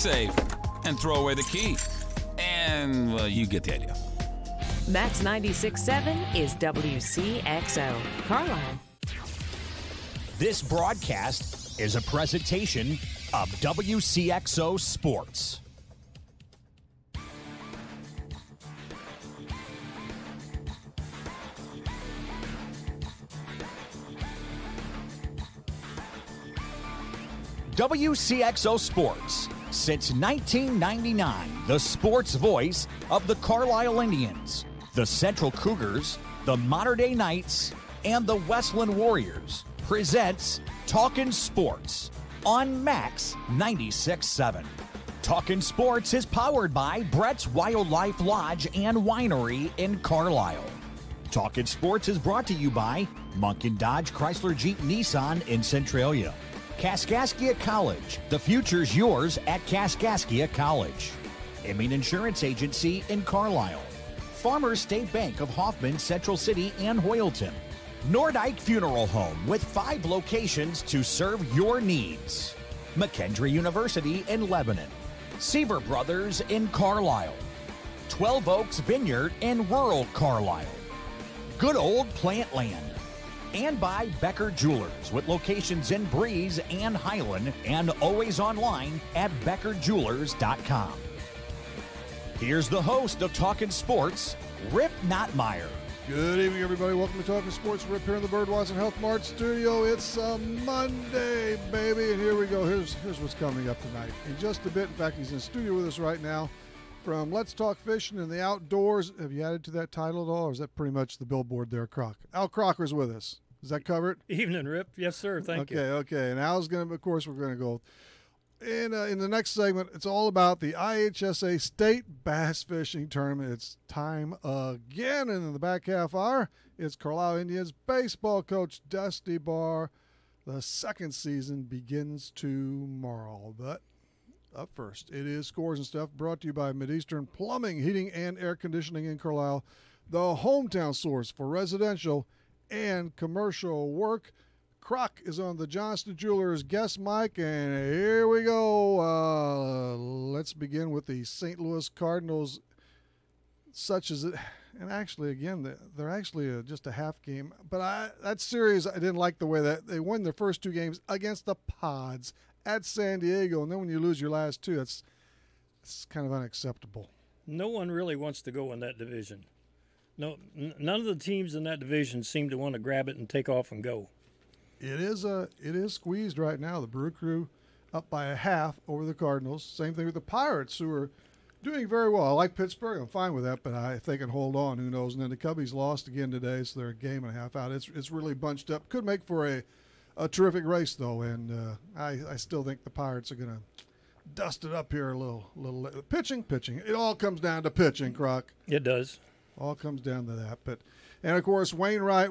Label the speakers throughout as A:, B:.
A: safe and throw away the key. And, well, you get the idea.
B: Max 96.7 is WCXO, Carlisle.
C: This broadcast is a presentation of WCXO Sports. WCXO Sports. Since 1999, the sports voice of the Carlisle Indians, the Central Cougars, the Mater Dei Knights, and the Westland Warriors presents Talkin' Sports on Max 96.7. Talkin' Sports is powered by Brett's Wildlife Lodge and Winery in Carlisle. Talkin' Sports is brought to you by Munkin Dodge Chrysler Jeep Nissan in Centralia. Kaskaskia College. The future's yours at Kaskaskia College. Emin Insurance Agency in Carlisle. Farmers State Bank of Hoffman, Central City, and Hoyleton. Nordike Funeral Home with 5 locations to serve your needs. McKendree University in Lebanon. Seaver Brothers in Carlisle. 12 Oaks Vineyard in rural Carlisle. Good Old Plant Land. And by Becker Jewelers with locations in Breeze and Highland and always online at beckerjewelers.com. Here's the host of Talkin' Sports, Rip Nottmeyer.
D: Good evening, everybody. Welcome to Talkin' Sports. Rip here in the Birdwatch and Health Mart studio. It's a Monday, baby, and here we go. Here's what's coming up tonight. In just a bit, in fact, he's in the studio with us right now from Let's Talk Fishing in the Outdoors. Have you added to that title at all, or is that pretty much the billboard there, Croc? Al Crocker's with us. Is that covered?
E: Evening, Rip. Yes, sir. Thank you.
D: Okay. And Al's going to, of course, we're going to go. And in the next segment, it's all about the IHSA State Bass Fishing Tournament. It's time again. And in the back half hour, it's Carlisle Indians baseball coach Dusty Barr. The second season begins tomorrow. But up first, it is Scores and Stuff brought to you by Mideastern Plumbing, Heating, and Air Conditioning in Carlisle, the hometown source for residential and commercial work. Croc is on the Johnston Jewelers guest mic, and here we go. Let's begin with the St. Louis Cardinals, such as it, and actually, again, they're actually just a half game. But that series, I didn't like the way that they won their first 2 games against the Pods at San Diego, and then when you lose your last 2, it's kind of unacceptable.
E: No one really wants to go in that division. No, none of the teams in that division seem to want to grab it and take off and go.
D: It is squeezed right now. The Brew Crew up by a half over the Cardinals. Same thing with the Pirates, who are doing very well. I like Pittsburgh. I'm fine with that, but if they can hold on, who knows? And then the Cubbies lost again today, so they're a game and a half out. It's really bunched up. Could make for a terrific race, though, and I still think the Pirates are going to dust it up here a little. Pitching. It all comes down to pitching, Croc.
E: It does.
D: All comes down to that. And of course, Wainwright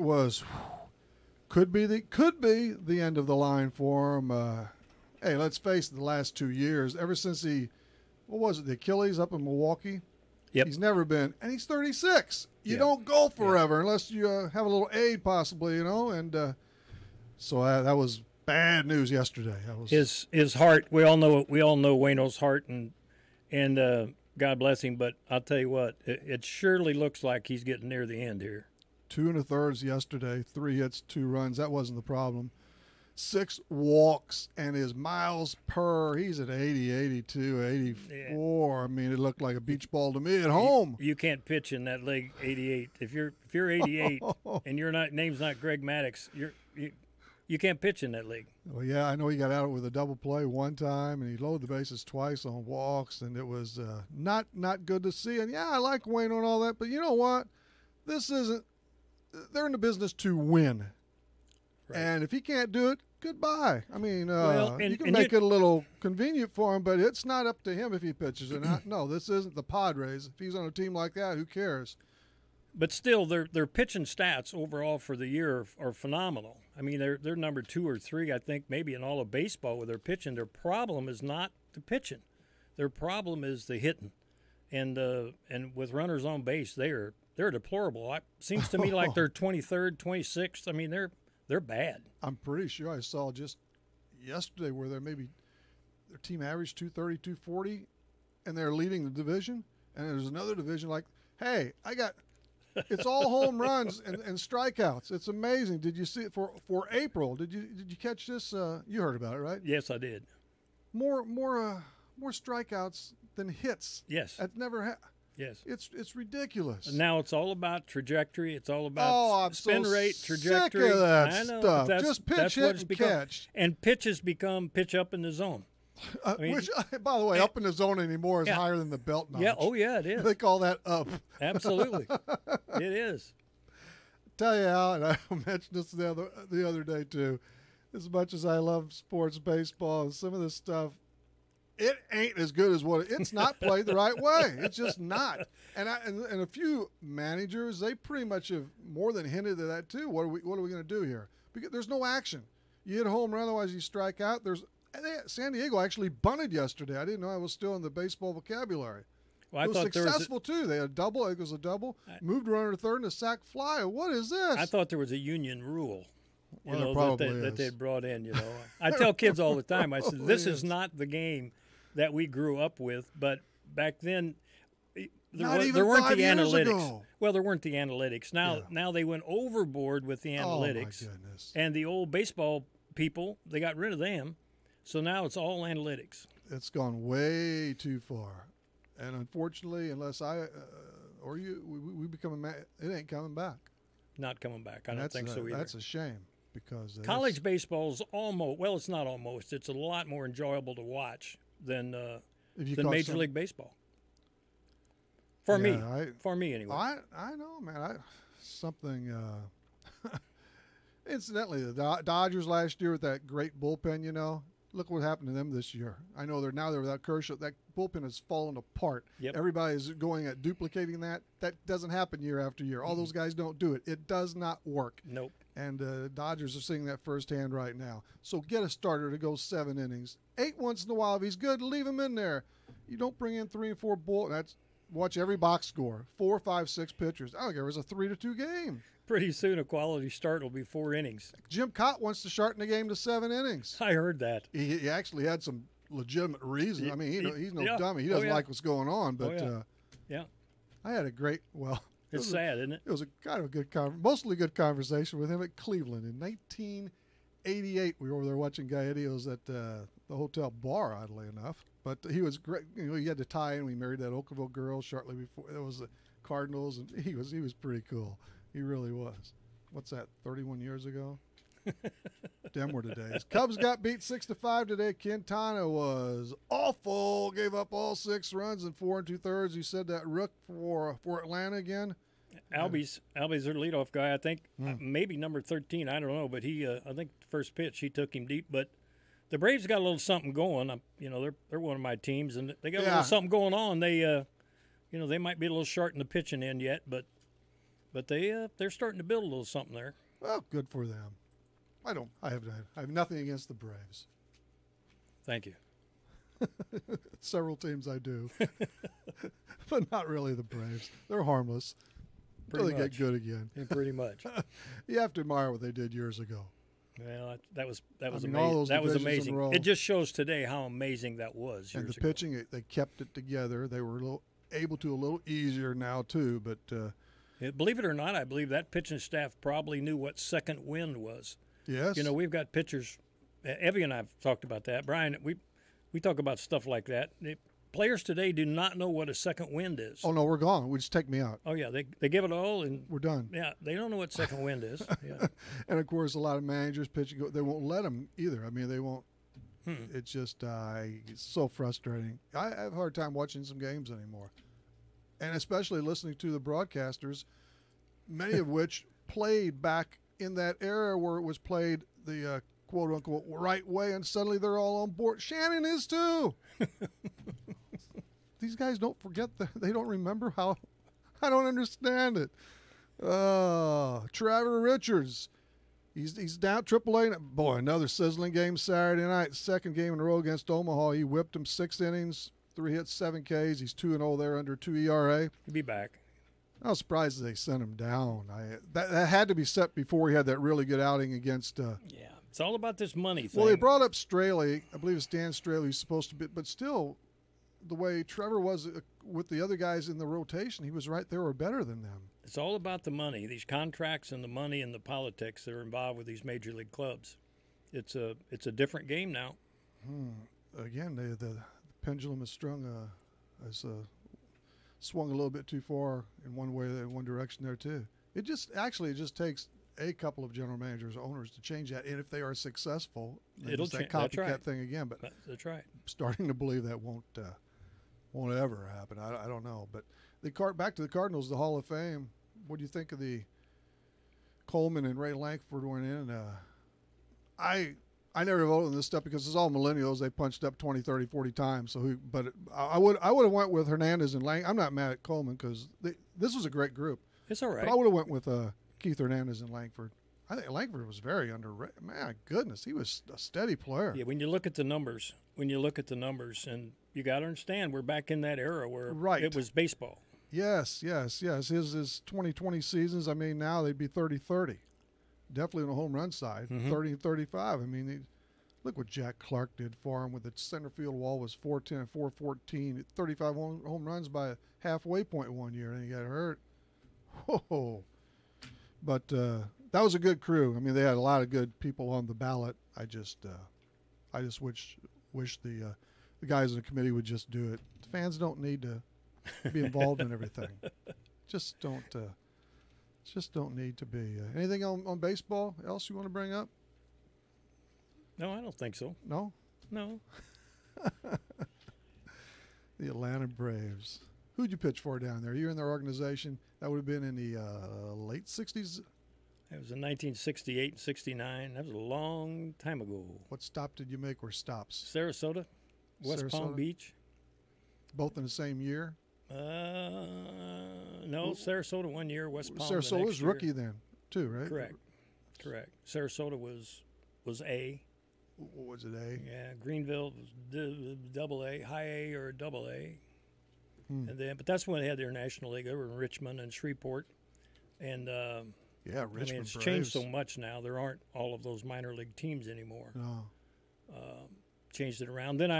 D: could be the end of the line for him. Hey, let's face it, the last 2 years, ever since the Achilles up in Milwaukee?
E: Yep.
D: He's never been, and he's 36. You don't go forever unless you have a little aid possibly, and so that was bad news yesterday.
E: His heart, we all know Wayno's heart, and God bless him, but I'll tell you what, it surely looks like he's getting near the end here.
D: 2 1/3 yesterday, 3 hits, 2 runs. That wasn't the problem. 6 walks, and his miles per, he's at 80, 82, 84. I mean, it looked like a beach ball to me at home.
E: You can't pitch in that league 88. If you're 88 and your name's not Greg Maddox, you can't pitch in that league.
D: Well, yeah, I know he got out with a double play one time, and he loaded the bases twice on walks, and it was not good to see. And, yeah, I like Wayne and all that, but you know what? This isn't – they're in the business to win. Right. And if he can't do it, goodbye. I mean, you can make it a little convenient for him, but it's not up to him if he pitches or not. No, this isn't the Padres. If he's on a team like that, who cares?
E: But still, their pitching stats overall for the year are phenomenal. I mean, they're number 2 or 3, I think, maybe in all of baseball with their pitching. Their problem is not the pitching. Their problem is the hitting. And with runners on base, they're deplorable. It seems to me like they're 23rd, 26th. I mean, they're bad.
D: I'm pretty sure I saw just yesterday where they're their team averaged 230, 240, and they're leading the division. And there's another division like, hey, it's all home runs and strikeouts. It's amazing. Did you see it for April? Did you catch this? You heard about it, right?
E: Yes, I did.
D: More strikeouts than hits.
E: Yes.
D: That's never
E: Yes.
D: It's ridiculous.
E: Now it's all about trajectory. It's all about spin rate, trajectory.
D: Sick of that
E: I know.
D: stuff.
E: That's,
D: Just pitch,
E: that's
D: hit,
E: what it's
D: and
E: become.
D: catch.
E: And pitches become pitch up in the zone.
D: Which, by the way, up in the zone anymore is
E: Yeah.
D: higher than the belt notch.
E: Yeah. Oh, yeah, it is.
D: They call that up.
E: Absolutely. It is.
D: Tell you how, and I mentioned this the other day too. As much as I love sports, baseball, and some of this stuff, it ain't as good as it's not played the right way. It's just not. And a few managers, they pretty much have more than hinted at that too. What are we going to do here? Because there's no action. You hit a home run, otherwise you strike out. San Diego actually bunted yesterday. I didn't know I was still in the baseball vocabulary.
E: Well, I
D: it was
E: thought
D: successful too. They had a double. I think it was a double. Moved runner to third and a sac fly. What is this?
E: I thought there was a union rule.
D: Well,
E: that they'd brought in, I tell kids all the time, I said, this is not the game that we grew up with, but back then there weren't the analytics.
D: Ago.
E: Well, there weren't the analytics. Now they went overboard with the analytics.
D: Oh, my goodness.
E: And the old baseball people, they got rid of them. So now it's all analytics.
D: It's gone way too far. And unfortunately, unless I or you, we become it ain't coming back.
E: Not coming back. I don't think so either.
D: That's a shame because
E: college baseball is it's not almost. It's a lot more enjoyable to watch than Major League Baseball. For me anyway.
D: I know, man. Incidentally, the Dodgers last year with that great bullpen, look what happened to them this year. I know they're without Kershaw. That bullpen has fallen apart.
E: Yep.
D: Everybody's going at duplicating that. That doesn't happen year after year. All those guys don't do it. It does not work.
E: Nope.
D: And Dodgers are seeing that firsthand right now. So get a starter to go 7 innings. 8 once in a while. If he's good, leave him in there. You don't bring in 3 and 4 watch every box score. 4, 5, 6 pitchers. I don't care. It was a 3-2 game.
E: Pretty soon a quality start will be 4 innings.
D: Jim Cott wants to shorten the game to 7 innings.
E: I heard that.
D: He actually had some legitimate reason. I mean, he's no dummy. He doesn't like what's going on. But I had a great,
E: it's sad, isn't it?
D: It was a kind of a good, mostly good conversation with him at Cleveland in 1988. We were over there watching Gallegos at the hotel bar, oddly enough. But he was great. He had to tie in. We married that Oakville girl shortly before. It was the Cardinals, and he was pretty cool. He really was. What's that? 31 years ago. Them were the days. Cubs got beat 6-5 today. Quintana was awful. Gave up all 6 runs in 4 2/3. You said that rook for Atlanta again.
E: Albie's their leadoff guy. I think maybe number 13. I don't know, but he. I think the first pitch he took him deep. But the Braves got a little something going. They're one of my teams, and they got a little something going on. They they might be a little short in the pitching end yet, but they're starting to build a little something there.
D: Well, good for them. I have nothing against the Braves.
E: Thank you.
D: Several teams I do, but not really the Braves. They're harmless until they get good again.
E: Yeah, pretty much.
D: You have to admire what they did years ago.
E: Well, that was amazing.
D: All those
E: that was
D: divisions in a row.
E: amazing. It just shows today how amazing that was.
D: And the
E: years ago.
D: pitching, they kept it together. They were able to a little easier now too, but.
E: Believe it or not, I believe that pitching staff probably knew what second wind was.
D: Yes.
E: We've got pitchers. Evie and I have talked about that. Brian, we talk about stuff like that. Players today do not know what a second wind is.
D: Oh, no, we're gone. Just take me out.
E: Oh, yeah. They give it all, and
D: we're done.
E: Yeah, they don't know what second wind is. Yeah.
D: And, of course, a lot of managers pitching, they won't let them either. I mean, they won't. It's just it's so frustrating. I have a hard time watching some games anymore, and especially listening to the broadcasters, many of which played back in that era where it was played the quote-unquote right way, and suddenly they're all on board. Shannon is too. These guys don't forget they don't remember how. I don't understand it. Trevor Richards, he's down AAA. Boy, another sizzling game Saturday night. Second game in a row against Omaha. He whipped him 6 innings, 3 hits, 7 Ks. He's 2-0 there under 2 ERA.
E: He'll be back.
D: I was surprised they sent him down. That had to be set before he had that really good outing against.
E: It's all about this money thing.
D: Well, they brought up Straley. I believe it's Dan Straley who's supposed to be, but still, the way Trevor was with the other guys in the rotation, he was right there or better than them.
E: It's all about the money, these contracts and the money and the politics that are involved with these major league clubs. It's a different game now.
D: Again, the pendulum is swung a little bit too far in one way, in one direction there too. It just takes a couple of general managers, owners to change that, and if they are successful,
E: It'll
D: it's that
E: change. That's
D: copycat
E: right.
D: thing again. But
E: That's right.
D: I'm starting to believe that won't ever happen. I don't know. But back to the Cardinals, the Hall of Fame. What do you think of the Coleman and Ray Lankford went in? I never voted on this stuff because it's all millennials. They punched up 20, 30, 40 times. So I would have went with Hernandez and Lang. I'm not mad at Coleman because this was a great group.
E: It's all right.
D: But I would have went with Keith Hernandez and Lankford. I think Lankford was very underrated. Man, goodness, he was a steady player.
E: Yeah, when you look at the numbers, and you got to understand, we're back in that era where it was baseball.
D: Yes. His 2020 seasons, I mean, now they'd be 30-30. Definitely on the home run side, 30 and 35. I mean, look what Jack Clark did for him with the center field wall was 410 and 414, 35 home runs by a halfway point one year, and he got hurt. Whoa. But that was a good crew. I mean, they had a lot of good people on the ballot. I just wish the guys in the committee would just do it. The fans don't need to be involved in everything. Just don't need to be. Anything on baseball else you want to bring up?
E: No, I don't think so.
D: No?
E: No.
D: The Atlanta Braves. Who'd you pitch for down there? You're in their organization. That would have been in the late 60s.
E: It was in 1968 and 69. That was a long time ago.
D: What stop did you make or stops?
E: Sarasota, West Palm
D: Sarasota?
E: Beach.
D: Both in the same year?
E: No, Sarasota 1 year, West Palm.
D: Sarasota
E: the next
D: was
E: year.
D: rookie then, too, right?
E: Correct. Sarasota was A.
D: What was it, A?
E: Yeah, Greenville was double A, high A or double A. And then, but that's when they had their National League. They were in Richmond and Shreveport, and
D: yeah, Richmond.
E: I mean, it's
D: Braves.
E: changed so much now. There aren't all of those minor league teams anymore.
D: No.
E: Changed it around. Then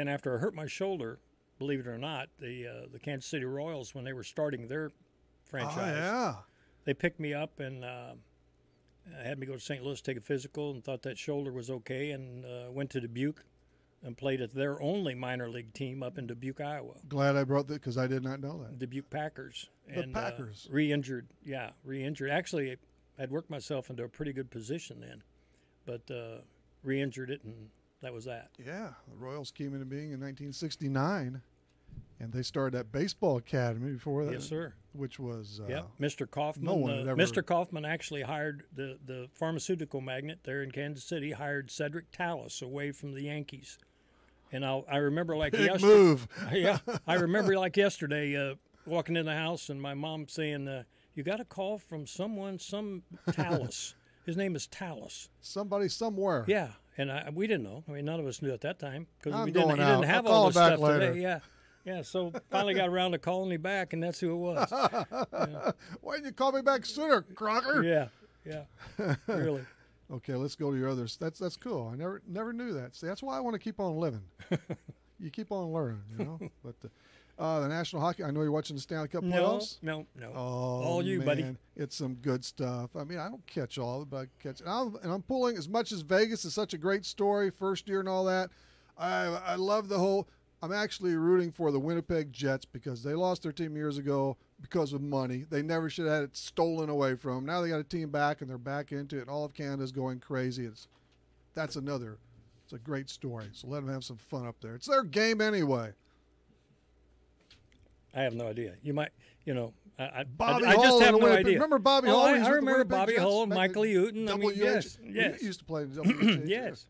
E: after I hurt my shoulder, believe it or not, the Kansas City Royals, when they were starting their franchise,
D: Oh, yeah.
E: they picked me up and had me go to St. Louis, take a physical, and thought that shoulder was okay, and went to Dubuque and played at their only minor league team up in Dubuque, Iowa.
D: Glad I brought that because I did not know that.
E: Dubuque Packers.
D: The Packers.
E: Re-injured. Actually, I'd worked myself into a pretty good position then, but re-injured it, and that was that.
D: Yeah, the Royals came into being in 1969, and they started that baseball academy before that.
E: Yes, sir.
D: Which was
E: Mr. Kaufman.
D: No one had ever.
E: Mr. Kaufman actually hired the pharmaceutical magnate there in Kansas City. Hired Cedric Tallis away from the Yankees, and I remember like
D: big
E: yesterday.
D: move.
E: Yeah, I remember like yesterday walking in the house and my mom saying, "You got a call from some Tallis. His name is Tallis.
D: Somebody somewhere.
E: Yeah." And we didn't know. I mean, none of us knew at that time because
D: I'm
E: we didn't
D: going out.
E: have
D: I'll
E: all
D: call
E: this
D: back
E: stuff
D: later.
E: today. Yeah. So finally got around to calling me back, and that's who it was.
D: Why didn't you call me back sooner, Crocker?
E: Yeah. Really.
D: Okay, let's go to your others. That's cool. I never knew that. See, that's why I want to keep on living. You keep on learning, you know. But the National Hockey. I know you're watching the Stanley Cup playoffs.
E: No.
D: Oh,
E: All you,
D: man.
E: buddy.
D: It's some good stuff. I mean, I don't catch all of it, but I catch it. And I'm pulling as much as Vegas is such a great story, first year and all that. I love the whole. I'm actually rooting for the Winnipeg Jets because they lost their team years ago because of money. They never should have had it stolen away from them. Now they got a team back and they're back into it. And all of Canada's going crazy. It's a great story. So let them have some fun up there. It's their game anyway.
E: I have no idea. You might,
D: Bobby
E: I
D: Hull
E: just have
D: in
E: no
D: Winnipeg.
E: idea.
D: Remember Bobby
E: Oh,
D: Hull?
E: I
D: He's with the
E: remember
D: Winnipeg
E: Bobby
D: Jets
E: Hull,
D: back
E: Michael
D: in
E: Houghton. I mean, yes.
D: He used to play in WCHO.
E: Yes.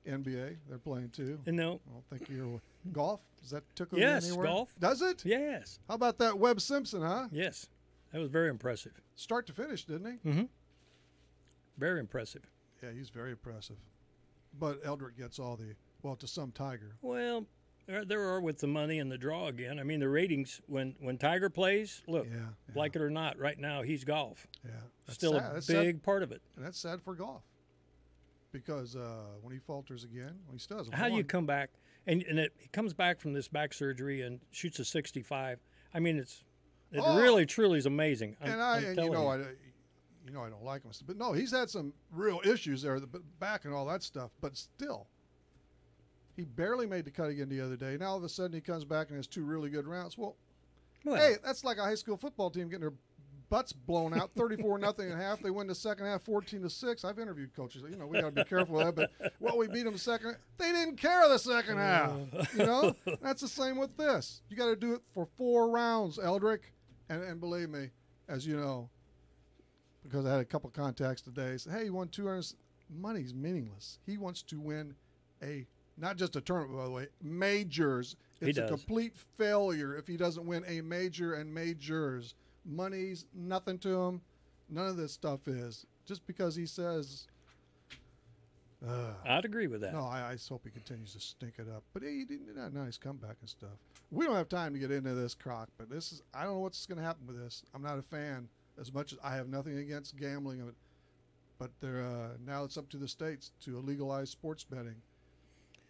D: NBA, they're playing too.
E: No.
D: I don't think you're golf. Does that tickle
E: Yes,
D: you anywhere?
E: golf.
D: Does it?
E: Yes.
D: How about that Webb Simpson, huh?
E: Yes. That was very impressive.
D: Start to finish, didn't he?
E: Very impressive.
D: Yeah, he's very impressive. But Eldrick gets all to some Tiger.
E: Well, there are with the money and the draw again. I mean, the ratings when Tiger plays, look,
D: Yeah.
E: like it or not, right now he's golf.
D: Yeah. That's
E: Still
D: sad.
E: a
D: That's
E: big
D: sad.
E: part of it.
D: And that's sad for golf. because when he falters again, when he still has a
E: How do you come back? And he comes back from this back surgery and shoots a 65. I mean, it really, truly is amazing.
D: I don't like him, but no, he's had some real issues there, the back and all that stuff. But still, he barely made the cut again the other day. Now all of a sudden he comes back and has 2 really good rounds. Well, hey, that's like a high school football team getting their butts blown out, 34-0 at half. They win the second half, 14-6. I've interviewed coaches. We got to be careful of that. But we beat them the second. They didn't care the second half. That's the same with this. You got to do it for 4 rounds, Eldrick, and believe me, as you know, because I had a couple contacts today. Said, hey, you won 200. Money's meaningless. He wants to win not just a tournament, by the way, majors. It's a complete failure if he doesn't win a major and majors. Money's nothing to him. None of this stuff is. Just because he says.
E: I'd agree with that.
D: No, I just hope he continues to stink it up. But he did a nice comeback and stuff. We don't have time to get into this, Croc, but I don't know what's going to happen with this. I'm not a fan as much as I have nothing against gambling of it. But now it's up to the states to legalize sports betting.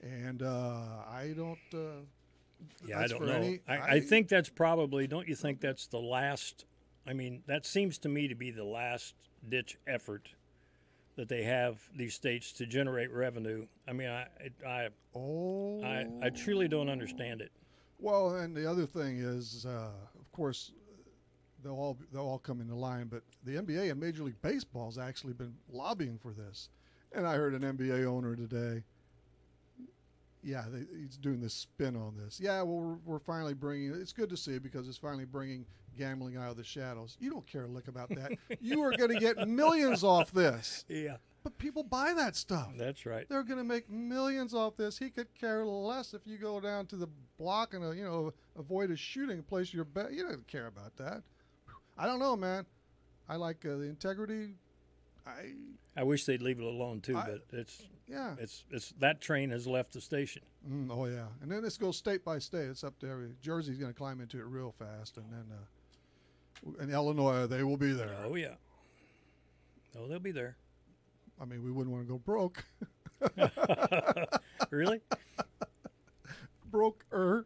D: And I don't.
E: I don't know. I think that's probably, don't you think that's the last, that seems to me to be the last ditch effort that they have, these states, to generate revenue. I truly don't understand it.
D: Well, and the other thing is, of course, they'll all come into line, but the NBA and Major League Baseball has actually been lobbying for this. And I heard an NBA owner today. Yeah, he's doing this spin on this. Yeah, well, we're finally bringing – it's good to see because it's finally bringing gambling out of the shadows. You don't care a lick about that. You are going to get millions off this.
E: Yeah.
D: But people buy that stuff.
E: That's right.
D: They're going to make millions off this. He could care less if you go down to the block and, avoid a shooting and place your bet. You don't care about that. I don't know, man. I like the integrity.
E: I wish they'd leave it alone, too, but it's that train has left the station.
D: Oh, yeah. And then this goes state by state. It's up to Jersey's going to climb into it real fast. And then in Illinois, they will be there.
E: Oh, yeah. Oh, they'll be there.
D: We wouldn't want to go broke.
E: Really?
D: Broke-er.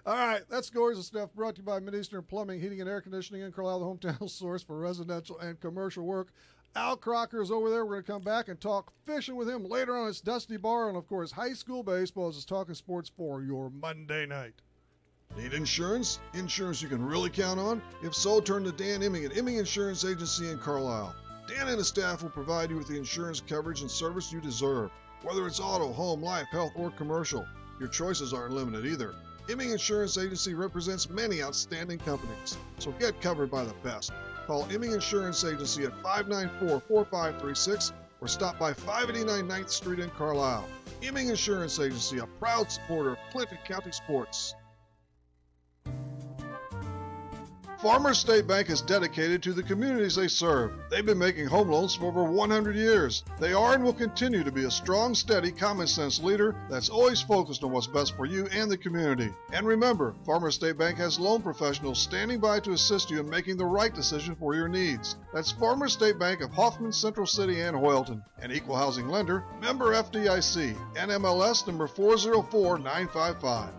D: All right, that's Scores and Stuff, brought to you by Mid-Eastern Plumbing, Heating, and Air Conditioning in Carlisle, the hometown source for residential and commercial work. Al Crocker's over there. We're going to come back and talk fishing with him later on. It's Dusty Bar, and, of course, high school baseball is Talking Sports for your Monday night.
F: Need insurance? Insurance you can really count on? If so, turn to Dan Imming at Imming Insurance Agency in Carlisle. Dan and his staff will provide you with the insurance coverage and service you deserve. Whether it's auto, home, life, health, or commercial, your choices aren't limited either. Imming Insurance Agency represents many outstanding companies, so get covered by the best. Call Imming Insurance Agency at 594-4536 or stop by 589 9th Street in Carlisle. Imming Insurance Agency, a proud supporter of Clinton County sports. Farmers State Bank is dedicated to the communities they serve. They've been making home loans for over 100 years. They are and will continue to be a strong, steady, common-sense leader that's always focused on what's best for you and the community. And remember, Farmers State Bank has loan professionals standing by to assist you in making the right decision for your needs. That's Farmers State Bank of Hoffman, Central City, and Hoyleton. An equal housing lender, member FDIC, NMLS number 404955.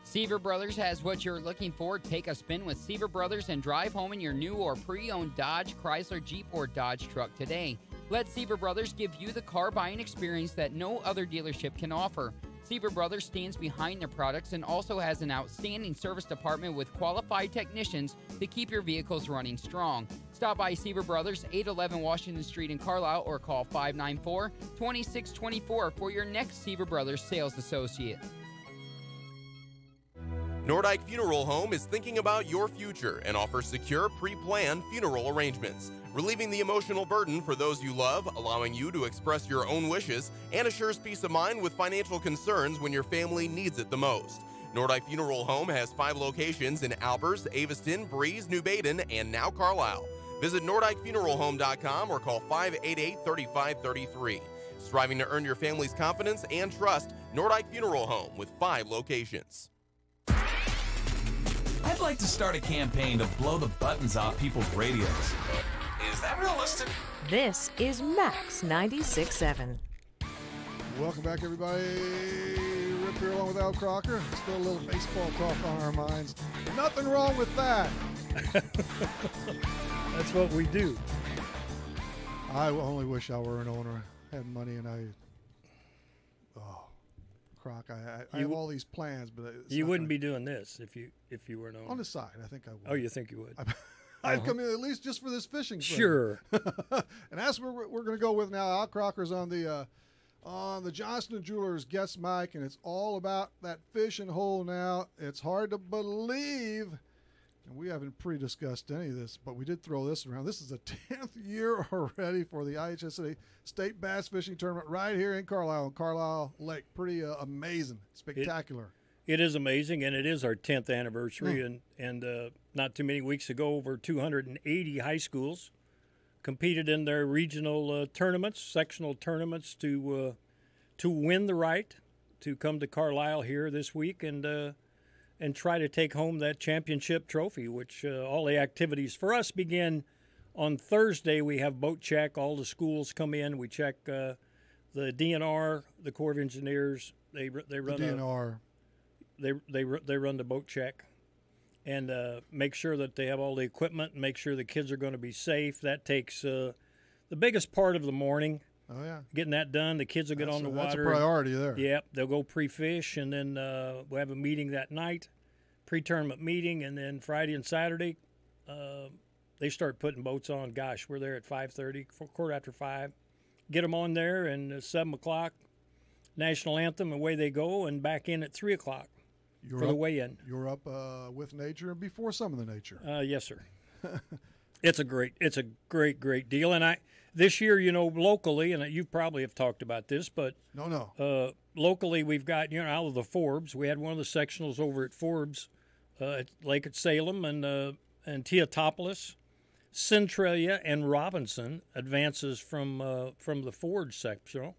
G: Seaver Brothers has what you're looking for. Take a spin with Seaver Brothers and drive home in your new or pre-owned Dodge, Chrysler, Jeep, or Dodge truck today. Let Seaver Brothers give you the car buying experience that no other dealership can offer. Seaver Brothers stands behind their products and also has an outstanding service department with qualified technicians to keep your vehicles running strong. Stop by Seaver Brothers, 811 Washington Street in Carlisle, or call 594-2624 for your next Seaver Brothers sales associate.
H: Nordyke Funeral Home is thinking about your future and offers secure, pre-planned funeral arrangements, relieving the emotional burden for those you love, allowing you to express your own wishes, and assures peace of mind with financial concerns when your family needs it the most. Nordyke Funeral Home has 5 locations in Albers, Aveston, Breeze, New Baden, and now Carlisle. Visit NordykeFuneralHome.com or call 588-3533. Striving to earn your family's confidence and trust, Nordyke Funeral Home with 5 locations.
A: I'd like to start a campaign to blow the buttons off people's radios.
H: Is
A: that realistic?
B: This is Max 96.7.
D: Welcome back, everybody. Rip here along with Al Crocker. Still a little baseball talk on our minds. Nothing wrong with that.
E: That's what we do.
D: I only wish I were an owner, had money, and Croc, I have all these plans, but
E: You wouldn't be doing this if you were an owner.
D: on the side. I think I would.
E: Oh, you think you would?
D: I'd come in at least just for this fishing thing.
E: Sure.
D: And that's where we're going to go with now. Al Crocker's on the Johnston Jewelers guest mic, and it's all about that fishing hole now. It's hard to believe, and we haven't pre-discussed any of this, but we did throw this around. This is the 10th year already for the IHSA State Bass Fishing Tournament right here in Carlisle, on Carlisle Lake. Pretty amazing, spectacular.
E: It is amazing, and it is our 10th anniversary, and not too many weeks ago, over 280 high schools competed in their regional tournaments, sectional tournaments to win the right to come to Carlisle here this week and try to take home that championship trophy, which all the activities for us begin on Thursday. We have boat check. All the schools come in. We check the DNR, the Corps of Engineers. They run
D: The DNR.
E: They run the boat check and make sure that they have all the equipment and make sure the kids are going to be safe. That takes the biggest part of the morning.
D: Oh, yeah.
E: Getting that done, the kids will get on the water.
D: That's a priority there.
E: Yep, they'll go pre-fish, and then we'll have a meeting that night, pre-tournament meeting, and then Friday and Saturday, they start putting boats on. Gosh, we're there at 5:30, quarter after 5. Get them on there, and 7 o'clock, national anthem, away they go, and back in at 3 o'clock for the weigh-in.
D: You're up with nature and before some of the nature.
E: Yes, sir. It's a great deal, and this year, locally, and you probably have talked about this, but locally we've got out of the Forbes, we had one of the sectionals over at Forbes, at Lake at Salem and Teotopolis, Centralia, and Robinson advances from the Ford sectional,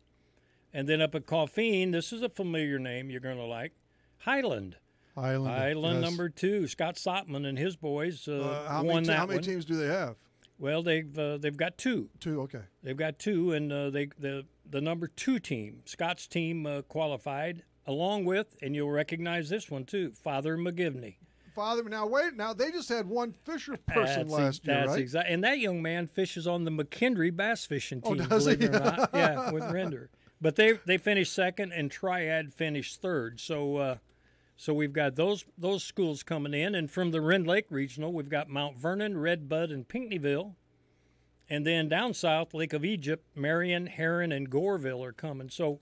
E: and then up at Coffeen, this is a familiar name you're going to like, Highland.
D: Yes.
E: Number 2, Scott Sotman and his boys won that one.
D: How many teams do they have?
E: Well, they've got 2.
D: 2, okay.
E: They've got 2, and the number 2 team, Scott's team, qualified along with, and you'll recognize this one too, Father McGivney.
D: Now they just had one Fisher person last year, right?
E: Exactly, and that young man fishes on the McKendree bass fishing team.
D: Oh, does he?
E: Believe it or not, yeah, with Render. But they finished second, and Triad finished third. So we've got those schools coming in, and from the Rend Lake Regional, we've got Mount Vernon, Red Bud, and Pinckneyville. And then down south, Lake of Egypt, Marion, Heron, and Goreville are coming. So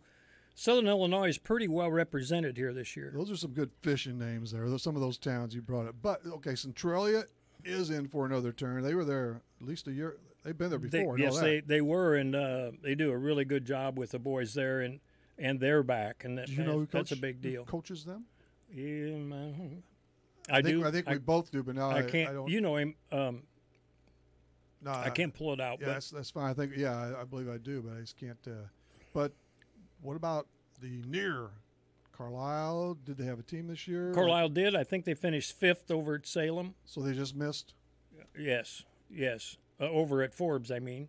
E: Southern Illinois is pretty well represented here this year.
D: Those are some good fishing names there. Some of those towns you brought up. But, okay, Centralia is in for another turn. They were there at least a year. They've been there before.
E: They were, and they do a really good job with the boys there, and they're back. And that's a big deal.
D: Coaches them?
E: Yeah,
D: I think we both do, but now
E: I can't.
D: I don't.
E: You know him.
D: No,
E: I can't pull it out.
D: Yeah, that's fine. I believe I do, but I just can't. But what about the near Carlisle? Did they have a team this year?
E: Carlisle did. I think they finished 5th over at Salem.
D: So they just missed.
E: Yes. Over at Forbes, I mean,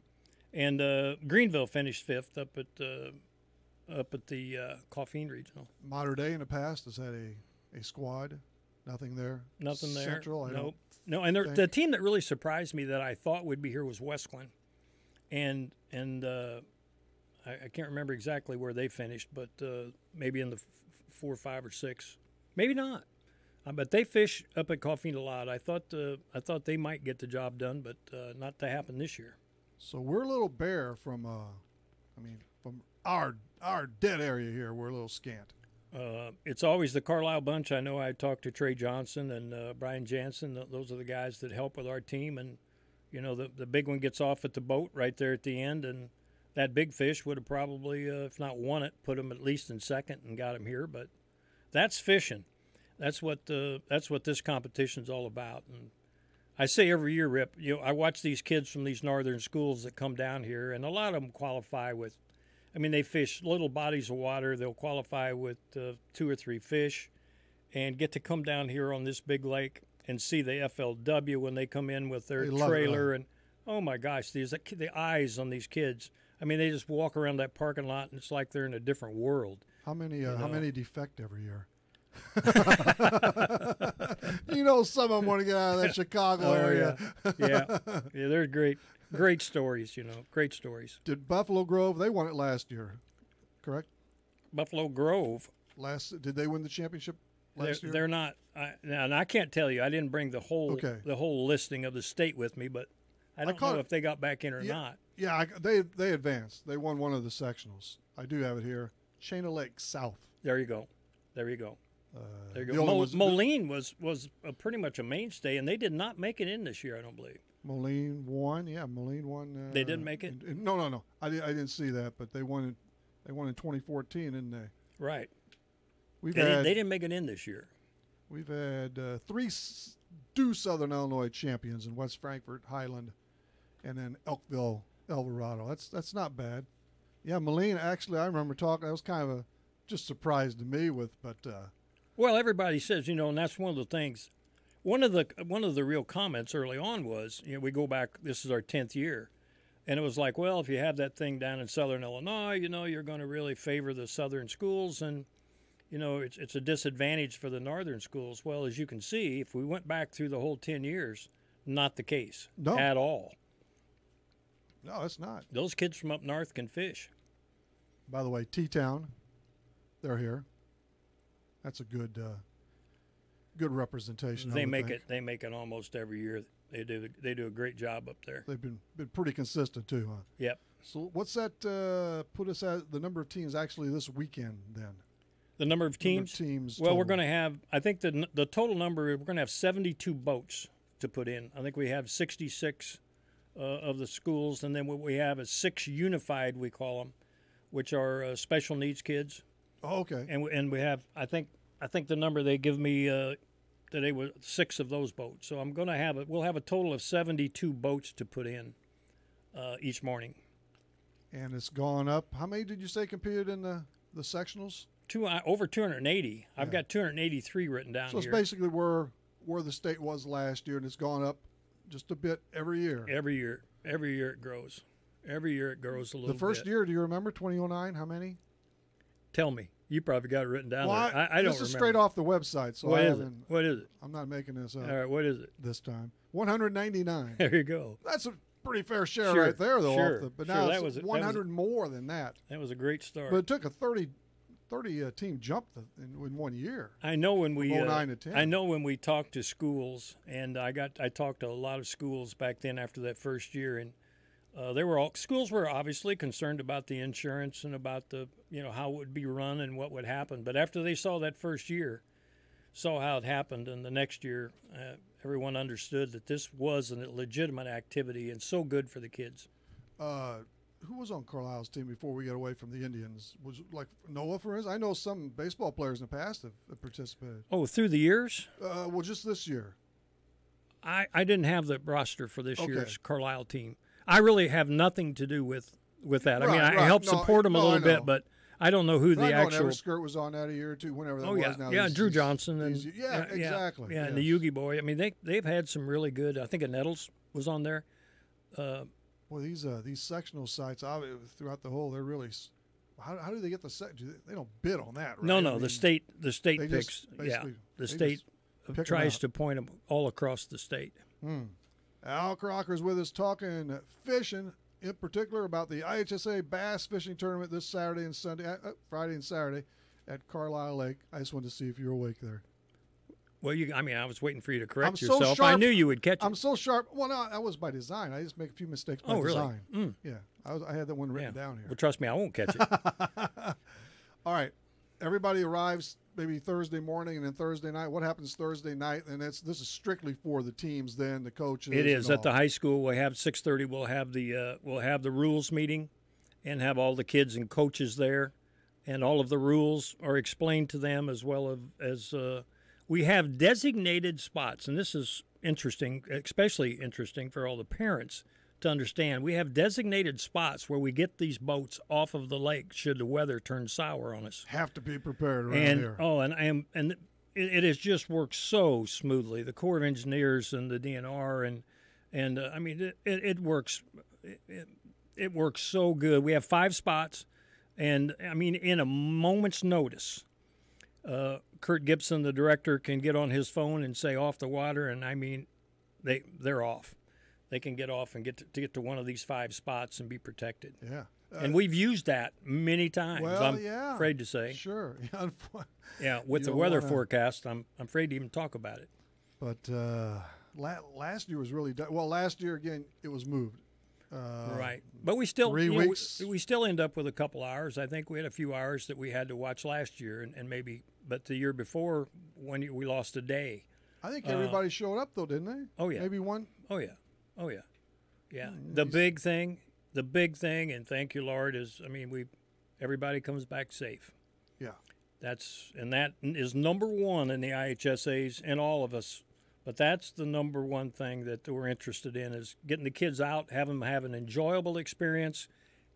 E: and Greenville finished 5th up at the Coffeen Regional.
D: Modern Day in the past has had a squad. Nothing there.
E: Nothing there.
D: Central.
E: Nope. No, and the team that really surprised me that I thought would be here was Wesquin, and I can't remember exactly where they finished, but maybe in the 4, 5, or 6, maybe not. But they fish up at Coffeen a lot. I thought they might get the job done, but not to happen this year.
D: So we're a little bare from from our dead area here. We're a little scant.
E: It's always the Carlisle bunch. I know I talked to Trey Johnson and Brian Jansen. Those are the guys that help with our team. And, the big one gets off at the boat right there at the end. And that big fish would have probably, if not won it, put him at least in second and got him here. But that's fishing. That's what this competition's all about. And I say every year, Rip, I watch these kids from these northern schools that come down here, and a lot of them qualify with, they fish little bodies of water. They'll qualify with 2 or 3 fish and get to come down here on this big lake and see the FLW when they come in with their trailer. And Oh my gosh, the eyes on these kids. I mean, they just walk around that parking lot, and it's like they're in a different world.
D: How many defect every year? Some of them want to get out of that Chicago area.
E: Yeah, they're great stories. Great stories.
D: Did Buffalo Grove? They won it last year, correct?
E: Buffalo Grove.
D: Did they win the championship last year?
E: They're not. And I can't tell you. I didn't bring the whole listing of the state with me, but I don't know if they got back in or not.
D: Yeah, they advanced. They won one of the sectionals. I do have it here. Chain of Lake South.
E: There you go. There you go. Moline was pretty much a mainstay, and they did not make it in this year, I don't believe.
D: Moline won. Yeah, Moline won.
E: They didn't make it?
D: No. I didn't see that, but they won in 2014, didn't they?
E: Right.
D: They
E: didn't make it in this year.
D: We've had two Southern Illinois champions in West Frankfort, Highland, and then Elkville, Eldorado. That's not bad. Yeah, Moline, actually, I remember talking. That was kind of just surprise to me
E: Well, everybody says, and that's one of the things. One of the real comments early on was, we go back. This is our 10th year, and it was like, well, if you have that thing down in Southern Illinois, you're going to really favor the Southern schools, and it's a disadvantage for the Northern schools. Well, as you can see, if we went back through the whole 10 years, not the case at all.
D: No, it's not.
E: Those kids from up north can fish.
D: By the way, T-Town, they're here. That's a good representation.
E: They make it almost every year. They do a great job up there.
D: They've been pretty consistent too, huh?
E: Yep.
D: So what's that put us at the number of teams actually this weekend then?
E: The number of teams?
D: Well,
E: total. We're going to have, I think the total number, we're going to have 72 boats to put in. I think we have 66 of the schools, and then what we have is 6 unified, we call them, which are special needs kids.
D: Oh, okay.
E: And we have, I think the number they give me today was 6 of those boats. So I'm going to we'll have a total of 72 boats to put in each morning.
D: And it's gone up. How many did you say competed in the sectionals?
E: Over 280. Yeah. I've got 283 written down here.
D: So it's basically where the state was last year, and it's gone up just a bit every year.
E: Every year it grows. Every year it grows a little bit.
D: The first year, do you remember 2009? How many?
E: Tell me. You probably got it written down.
D: Well,
E: there. I don't remember.
D: This is straight off the website. So
E: what is it? What is it?
D: I'm not making this up.
E: All right, what is it?
D: This time. 199.
E: There you go.
D: That's a pretty fair share right there, though.
E: Sure.
D: But now it's 100 more than that.
E: That was a great start.
D: But it took a 30 team jump in 1 year.
E: I know when we
D: 09 to 10.
E: I know when we talked to schools, and I talked to a lot of schools back then after that first year, and schools were obviously concerned about the insurance and about the how it would be run and what would happen. But after they saw that first year, saw how it happened, and the next year, everyone understood that this was a legitimate activity and so good for the kids.
D: Who was on Carlisle's team before we got away from the Indians? Was it like Noah, for instance? I know some baseball players in the past have participated.
E: Oh, through the years?
D: Well, just this year.
E: I didn't have the roster for this year's Carlisle team. I really have nothing to do with that. I help support them a little bit, but I don't know who the actual.
D: Everskirt was on that a year or two, whenever that was.
E: Now, Drew Johnson and
D: exactly.
E: Yeah, and the Yugi boy. I mean, they've had some really good. I think Nettles was on there.
D: Well, these sectional sites throughout the whole, they're really. How do they get the set? They don't bid on that, right?
E: No. The state picks. The state tries to point them all across the state.
D: Al Crocker's with us talking fishing, in particular about the IHSA Bass Fishing Tournament this Saturday and Sunday, Friday and Saturday at Carlisle Lake. I just wanted to see if you're awake there.
E: Well, I was waiting for you to correct yourself. So sharp, I knew you would catch it.
D: I'm so sharp. Well, no, that was by design. I just make a few mistakes by design. Really? Yeah, I had that one written down here.
E: Well, trust me, I won't catch it.
D: All right. Everybody arrives maybe Thursday morning and then Thursday night. What happens Thursday night? And this is strictly for the teams, then the coaches.
E: It is at the high school. We have 6:30. We'll have the rules meeting, and have all the kids and coaches there, and all of the rules are explained to them, as well as we have designated spots. And this is interesting, especially interesting for all the parents to understand. We have designated spots where we get these boats off of the lake should the weather turn sour on us.
D: Have to be prepared around here.
E: And it has just worked so smoothly. The Corps of Engineers and the DNR and And I mean, it works. It works so good. We have 5 spots, and I mean, in a moment's notice, Kurt Gibson, the director, can get on his phone and say off the water, and I mean, they're off. They can get off and get to one of these 5 spots and be protected.
D: Yeah.
E: And we've used that many times.
D: Well,
E: I'm
D: yeah,
E: afraid to say.
D: Sure.
E: Yeah, with the weather forecast, I'm afraid to even talk about it.
D: But last year was really well. Last year again, it was moved.
E: Right, but we still
D: 3 weeks.
E: We still end up with a couple hours. I think we had a few hours that we had to watch last year, and maybe, but the year before when we lost a day.
D: I think everybody showed up though, didn't they?
E: Oh yeah,
D: maybe one.
E: Oh yeah, oh yeah, yeah. The big thing, and thank you, Lord, is I mean everybody comes back safe.
D: Yeah,
E: that is number one in the IHSAs and all of us. But that's the number one thing that we're interested in is getting the kids out, have them have an enjoyable experience,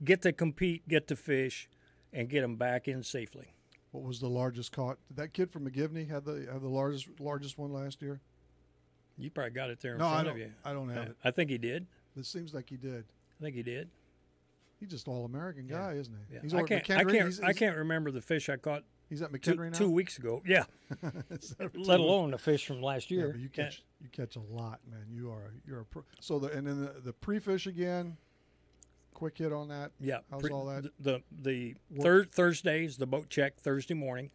E: get to compete, get to fish, and get them back in safely.
D: What was the largest caught? Did that kid from McGivney have the largest one last year?
E: You probably got it there in front of you.
D: I don't have it.
E: I think he did.
D: It seems like he did.
E: I think he did.
D: He's just all-American guy, isn't he?
E: Yeah.
D: He's
E: I can't remember the fish I caught.
D: He's at McHenry now?
E: 2 weeks ago. Yeah. Let alone the fish from last year.
D: Yeah, but you catch a lot, man. You're a pro. So and then the pre-fish again. Quick hit on that.
E: Yeah.
D: How's all that?
E: The Thursdays, the boat check Thursday morning,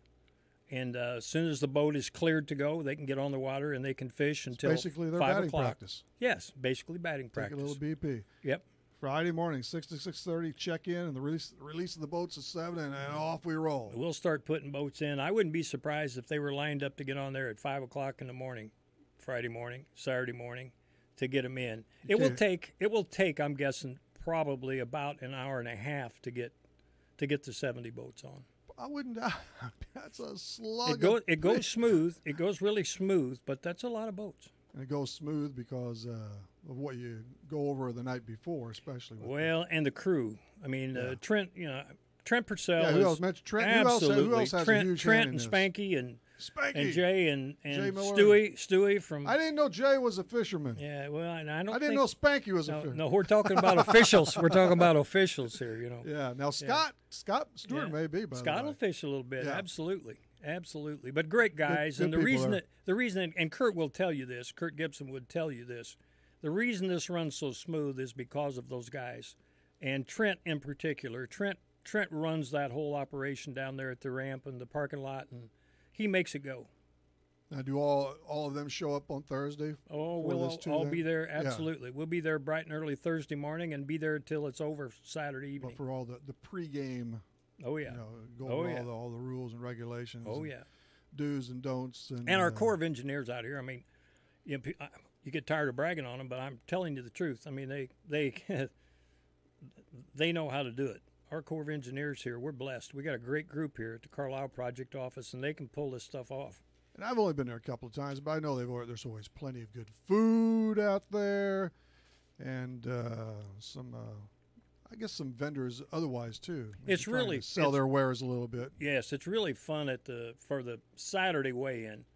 E: and as soon as the boat is cleared to go, they can get on the water and they can fish until
D: basically their
E: 5
D: batting
E: o'clock.
D: practice.
E: Yes, basically batting practice.
D: Take a little BP.
E: Yep.
D: Friday morning, 6 to 6:30, check in, and the release of the boats at 7, and off we roll.
E: We'll start putting boats in. I wouldn't be surprised if they were lined up to get on there at 5 o'clock in the morning, Friday morning, Saturday morning, to get them in. It will take. I'm guessing probably about an hour and a half to get the 70 boats on.
D: I wouldn't. That's a slug.
E: It goes smooth. It goes really smooth, but that's a lot of boats.
D: And it goes smooth because of what you go over the night before, especially.
E: And the crew. I mean, Trent. Trent Purcell.
D: Yeah, who else mentioned Trent?
E: Absolutely.
D: Who else has a huge
E: Trent
D: hand in
E: and
D: this?
E: Spanky and Jay and
D: Jay Miller.
E: Stewie from.
D: I didn't know Jay was a fisherman.
E: Yeah, well, and I
D: didn't know Spanky was a fisherman.
E: No, we're talking about officials. We're talking about officials here.
D: Yeah. Now Scott Stewart may be.
E: Scott will fish a little bit. Yeah. Absolutely. But great guys,
D: good
E: and the reason, and Kurt will tell you this. Kurt Gibson would tell you this. The reason this runs so smooth is because of those guys, and Trent in particular. Trent runs that whole operation down there at the ramp and the parking lot, and he makes it go.
D: Now, do all of them show up on Thursday?
E: Oh, we'll all be there. Absolutely, we'll be there bright and early Thursday morning, and be there till it's over Saturday evening.
D: But for all the pregame.
E: Oh yeah.
D: Go over all the rules and regulations.
E: Oh yeah.
D: Do's and don'ts and
E: our Corps of Engineers out here. I mean, you get tired of bragging on them, but I'm telling you the truth. I mean, they know how to do it. Our Corps of Engineers here, we're blessed. We got a great group here at the Carlisle Project Office, and they can pull this stuff off.
D: And I've only been there a couple of times, but I know there's always plenty of good food out there, and some vendors otherwise too.
E: It's really
D: sell their wares a little bit.
E: Yes, it's really fun for the Saturday weigh-in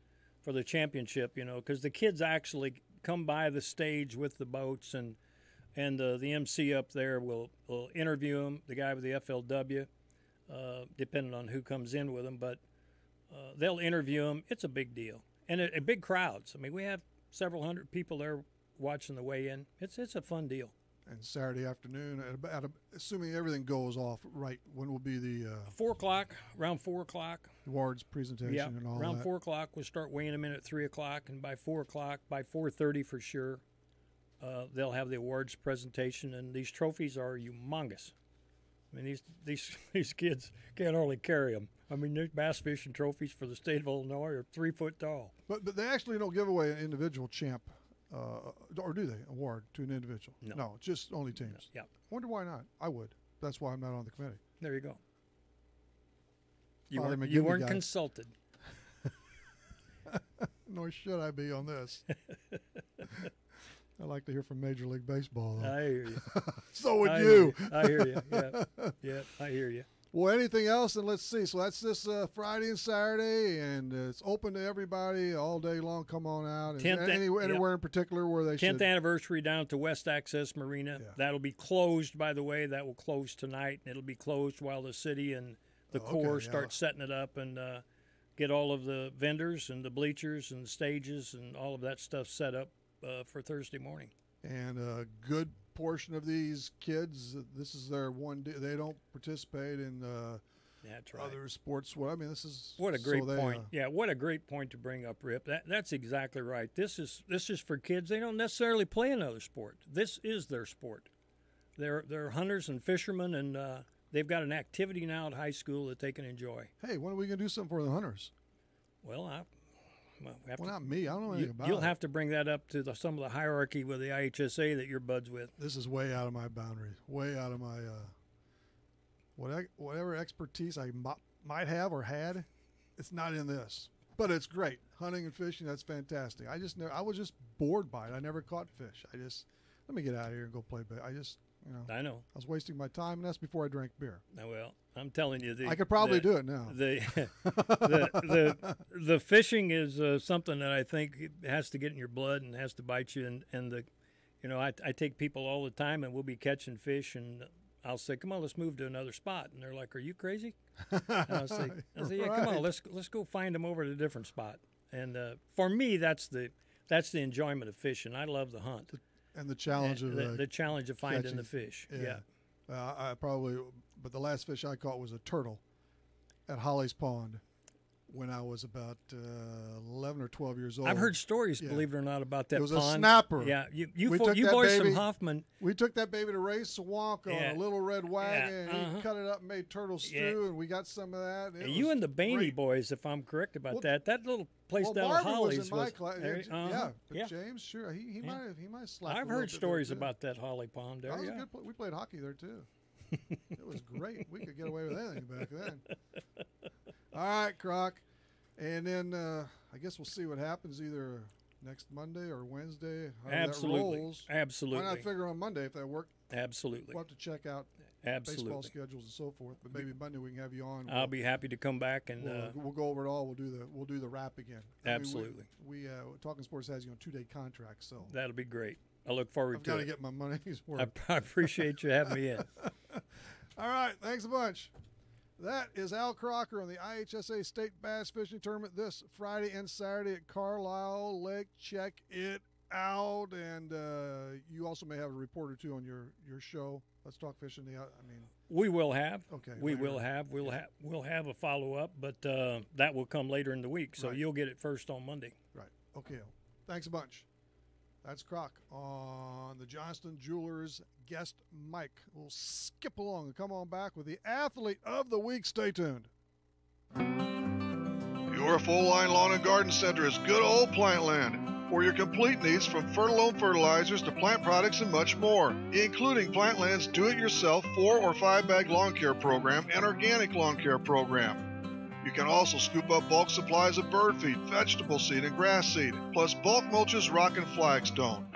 E: for the championship. Because the kids actually come by the stage with the boats, and the MC up there will interview them. The guy with the FLW, depending on who comes in with them, but they'll interview them. It's a big deal, and a big crowds. I mean, we have several hundred people there watching the weigh-in. It's a fun deal.
D: And Saturday afternoon, assuming everything goes off right, when will be the
E: 4 o'clock? Around 4 o'clock.
D: Awards presentation and all
E: around
D: that.
E: 4 o'clock, we'll start weighing them in at 3 o'clock, and by 4 o'clock, by 4:30 for sure, they'll have the awards presentation, and these trophies are humongous. I mean, these kids can't hardly carry them. I mean, there's bass fishing trophies for the state of Illinois are 3 foot tall.
D: But they actually don't give away an individual champ. Or do they award to an individual? No, just only teams.
E: No, yeah.
D: I wonder why not. I would. That's why I'm not on the committee.
E: There you go. You weren't consulted.
D: Nor should I be on this. I like to hear from Major League Baseball, though.
E: I hear you.
D: So would you.
E: I hear you. Yeah, I hear you.
D: Well, anything else? And let's see. So that's this Friday and Saturday, and it's open to everybody all day long. Come on out. Anywhere in particular where they
E: 10th anniversary down at the Wcxo Marina.
D: Yeah.
E: That'll be closed, by the way. That will close tonight, and it'll be closed while the city and the Corps start setting it up and get all of the vendors and the bleachers and stages and all of that stuff set up for Thursday morning.
D: And a good portion of these kids, this is their one day. They don't participate in
E: That's right.
D: other sports. Well, I mean, this is
E: what a great point. Yeah, what a great point to bring up, Rip. That's exactly right. This is for kids. They don't necessarily play another sport. This is their sport. They're hunters and fishermen, and they've got an activity now at high school that they can enjoy.
D: Hey, when are we going to do something for the hunters?
E: Well,
D: not me. I don't know anything about it.
E: You'll have to bring that up to some of the hierarchy with the IHSA that you're buds with.
D: This is way out of my boundaries, way out of my whatever expertise I might have or had. It's not in this, but it's great. Hunting and fishing, that's fantastic. I was just bored by it. I never caught fish. Let me get out of here and go play. I know. I was wasting my time, and that's before I drank beer.
E: Well, I'm telling you,
D: I could probably do it now.
E: The fishing is something that I think has to get in your blood and has to bite you. I take people all the time, and we'll be catching fish, and I'll say, "Come on, let's move to another spot," and they're like, "Are you crazy?" And I'll say, "Yeah, come on, let's go find them over at a different spot." And for me, that's the enjoyment of fishing. I love the hunt.
D: And the challenge of
E: the challenge of finding
D: catching
E: the fish.
D: Yeah. But the last fish I caught was a turtle at Holly's Pond when I was about 11 or 12 years old.
E: I've heard stories, believe it or not, about that pond.
D: It was a snapper.
E: Yeah, you boys from Hoffman.
D: We took that baby to Ray Swank on a little red wagon, and he cut it up and made turtle stew, and we got some of that.
E: You and the Bainey boys, if I'm correct about that little place down at Holly's
D: was in my class. James, sure, he might slap.
E: I've heard stories about that Holly Pond there.
D: We played hockey there too. It was great. We could get away with anything back then. All right, Croc. And then I guess we'll see what happens either next Monday or Wednesday.
E: Absolutely.
D: That rolls.
E: Absolutely.
D: Why not figure on Monday if that worked?
E: Absolutely.
D: We'll have to check out baseball schedules and so forth. But maybe Monday we can have you on.
E: I'll be happy to come back and
D: we'll go over it all. We'll do the wrap again.
E: Absolutely.
D: We Talkin Sports has you on 2-day contract, so
E: that'll be great. I look forward to it.
D: I've got to get my money's worth.
E: I appreciate you having me in.
D: All right, thanks a bunch. That is Al Crocker on the IHSA State Bass Fishing Tournament this Friday and Saturday at Carlisle Lake. Check it out. And you also may have a report or two on your show. Let's Talk Fishing.
E: We will have.
D: Okay.
E: We'll have a follow-up, but that will come later in the week, so you'll get it first on Monday.
D: Right. Okay. Thanks a bunch. That's Croc on the Johnston Jewelers guest mic. We'll skip along and come on back with the Athlete of the Week. Stay tuned.
F: Your full-line lawn and garden center is good old Plantland. For your complete needs from Fertilome fertilizers to plant products and much more, including Plantland's do-it-yourself 4 or 5 bag lawn care program and organic lawn care program. You can also scoop up bulk supplies of bird feed, vegetable seed, and grass seed, plus bulk mulches, rock, and flagstone.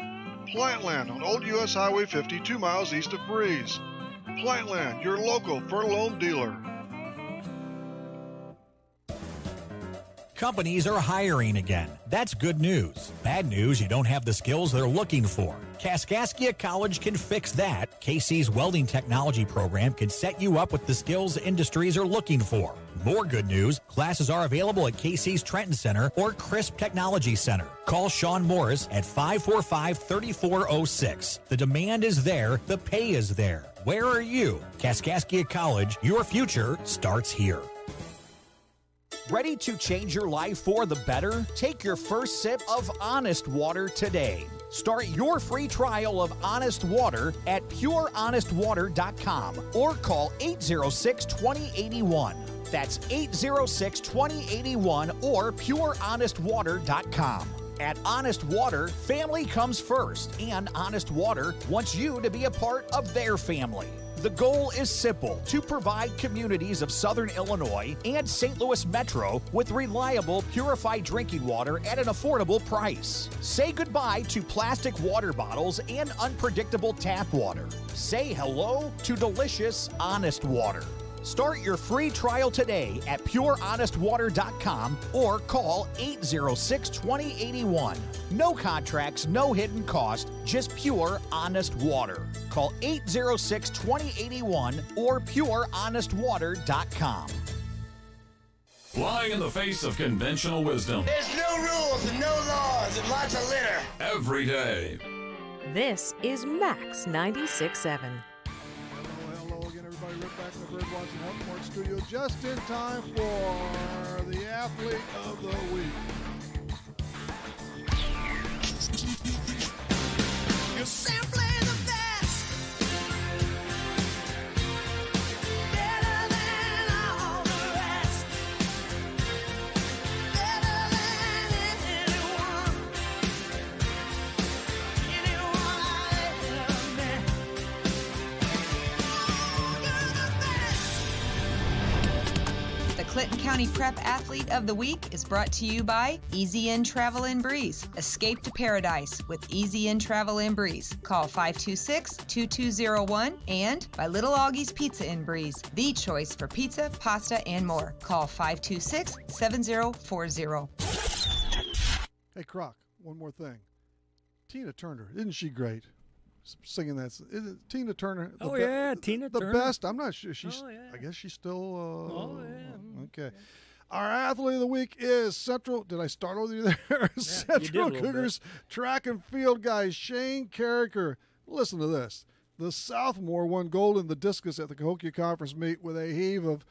F: Plantland on Old U.S. Highway 50, 2 miles east of Breeze. Plantland, your local Fertilome dealer.
C: Companies are hiring again. That's good news. Bad news, you don't have the skills they're looking for. Kaskaskia College can fix that. KC's welding technology program can set you up with the skills industries are looking for. More good news, classes are available at KC's Trenton Center or Crisp Technology Center. Call Sean Morris at 545-3406. The demand is there, the pay is there. Where are you? Kaskaskia College, your future starts here. Ready to change your life for the better? Take your first sip of Honest Water today. Start your free trial of Honest Water at PureHonestWater.com or call 806-2081. That's 806-2081 or PureHonestWater.com. At Honest Water, family comes first, and Honest Water wants you to be a part of their family. The goal is simple, to provide communities of Southern Illinois and St. Louis Metro with reliable, purified drinking water at an affordable price. Say goodbye to plastic water bottles and unpredictable tap water. Say hello to delicious, honest water. Start your free trial today at PureHonestWater.com or call 806-2081. No contracts, no hidden cost, just pure, honest water. Call 806-2081 or PureHonestWater.com.
A: Flying in the face of conventional wisdom.
I: There's no rules and no laws and lots of litter.
A: Every day.
B: This is Max 96.7.
D: Hello again, everybody. Rick back in the Birdwatching Health Studio just in time for the Athlete of the Week.
I: You're simply the best. Better than all the rest. Better than anyone. Anyone I ever met. You're the best.
J: The Clinton County Prep Athlete of the Week is brought to you by Easy In Travel and Breeze. Escape to paradise with Easy In Travel and Breeze. Call 526-2201 and by Little Augie's Pizza in Breeze. The choice for pizza, pasta, and more. Call 526-7040.
D: Hey, Croc, one more thing. Tina Turner, isn't she great? Singing that. Is it Tina Turner?
E: Oh, yeah, Tina
D: the
E: Turner.
D: best. I'm not sure. She's.
E: Oh, yeah.
D: I guess she's still.
E: Oh, yeah.
D: Okay. Our athlete of the week is Central. Did I start with you there?
E: you did a
D: Central
E: little
D: Cougars track and field guy Shane Carricker. Listen to this. The sophomore won gold in the discus at the Cahokia Conference meet with a heave of,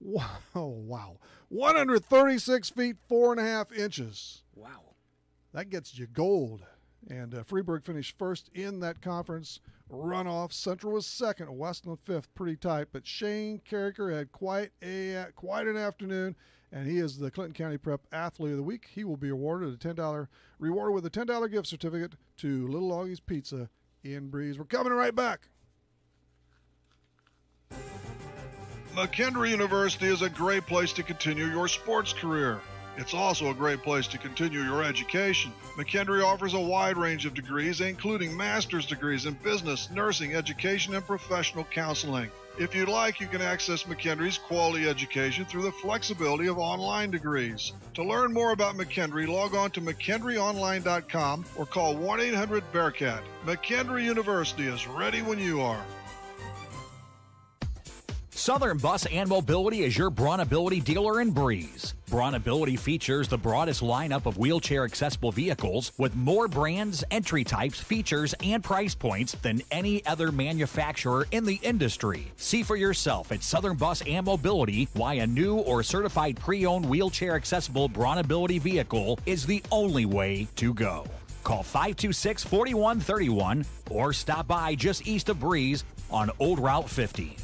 D: 136 feet 4.5 inches.
E: Wow.
D: That gets you gold. And Freeburg finished first in that conference runoff. Central was second, Westland fifth, pretty tight. But Shane Carricker had quite an afternoon, and he is the Clinton County Prep Athlete of the Week. He will be awarded rewarded with a $10 gift certificate to Little Augie's Pizza in Breeze. We're coming right back.
F: McKendree University is a great place to continue your sports career. It's also a great place to continue your education. McKendree offers a wide range of degrees, including master's degrees in business, nursing, education, and professional counseling. If you'd like, you can access McKendree's quality education through the flexibility of online degrees. To learn more about McKendree, log on to McKendreeOnline.com or call 1-800-BEARCAT. McKendree University is ready when you are.
C: Southern Bus and Mobility is your Brawnability dealer in Breeze. Brawnability features the broadest lineup of wheelchair-accessible vehicles with more brands, entry types, features, and price points than any other manufacturer in the industry. See for yourself at Southern Bus and Mobility why a new or certified pre-owned wheelchair-accessible Brawnability vehicle is the only way to go. Call 526-4131 or stop by just east of Breeze on Old Route 50.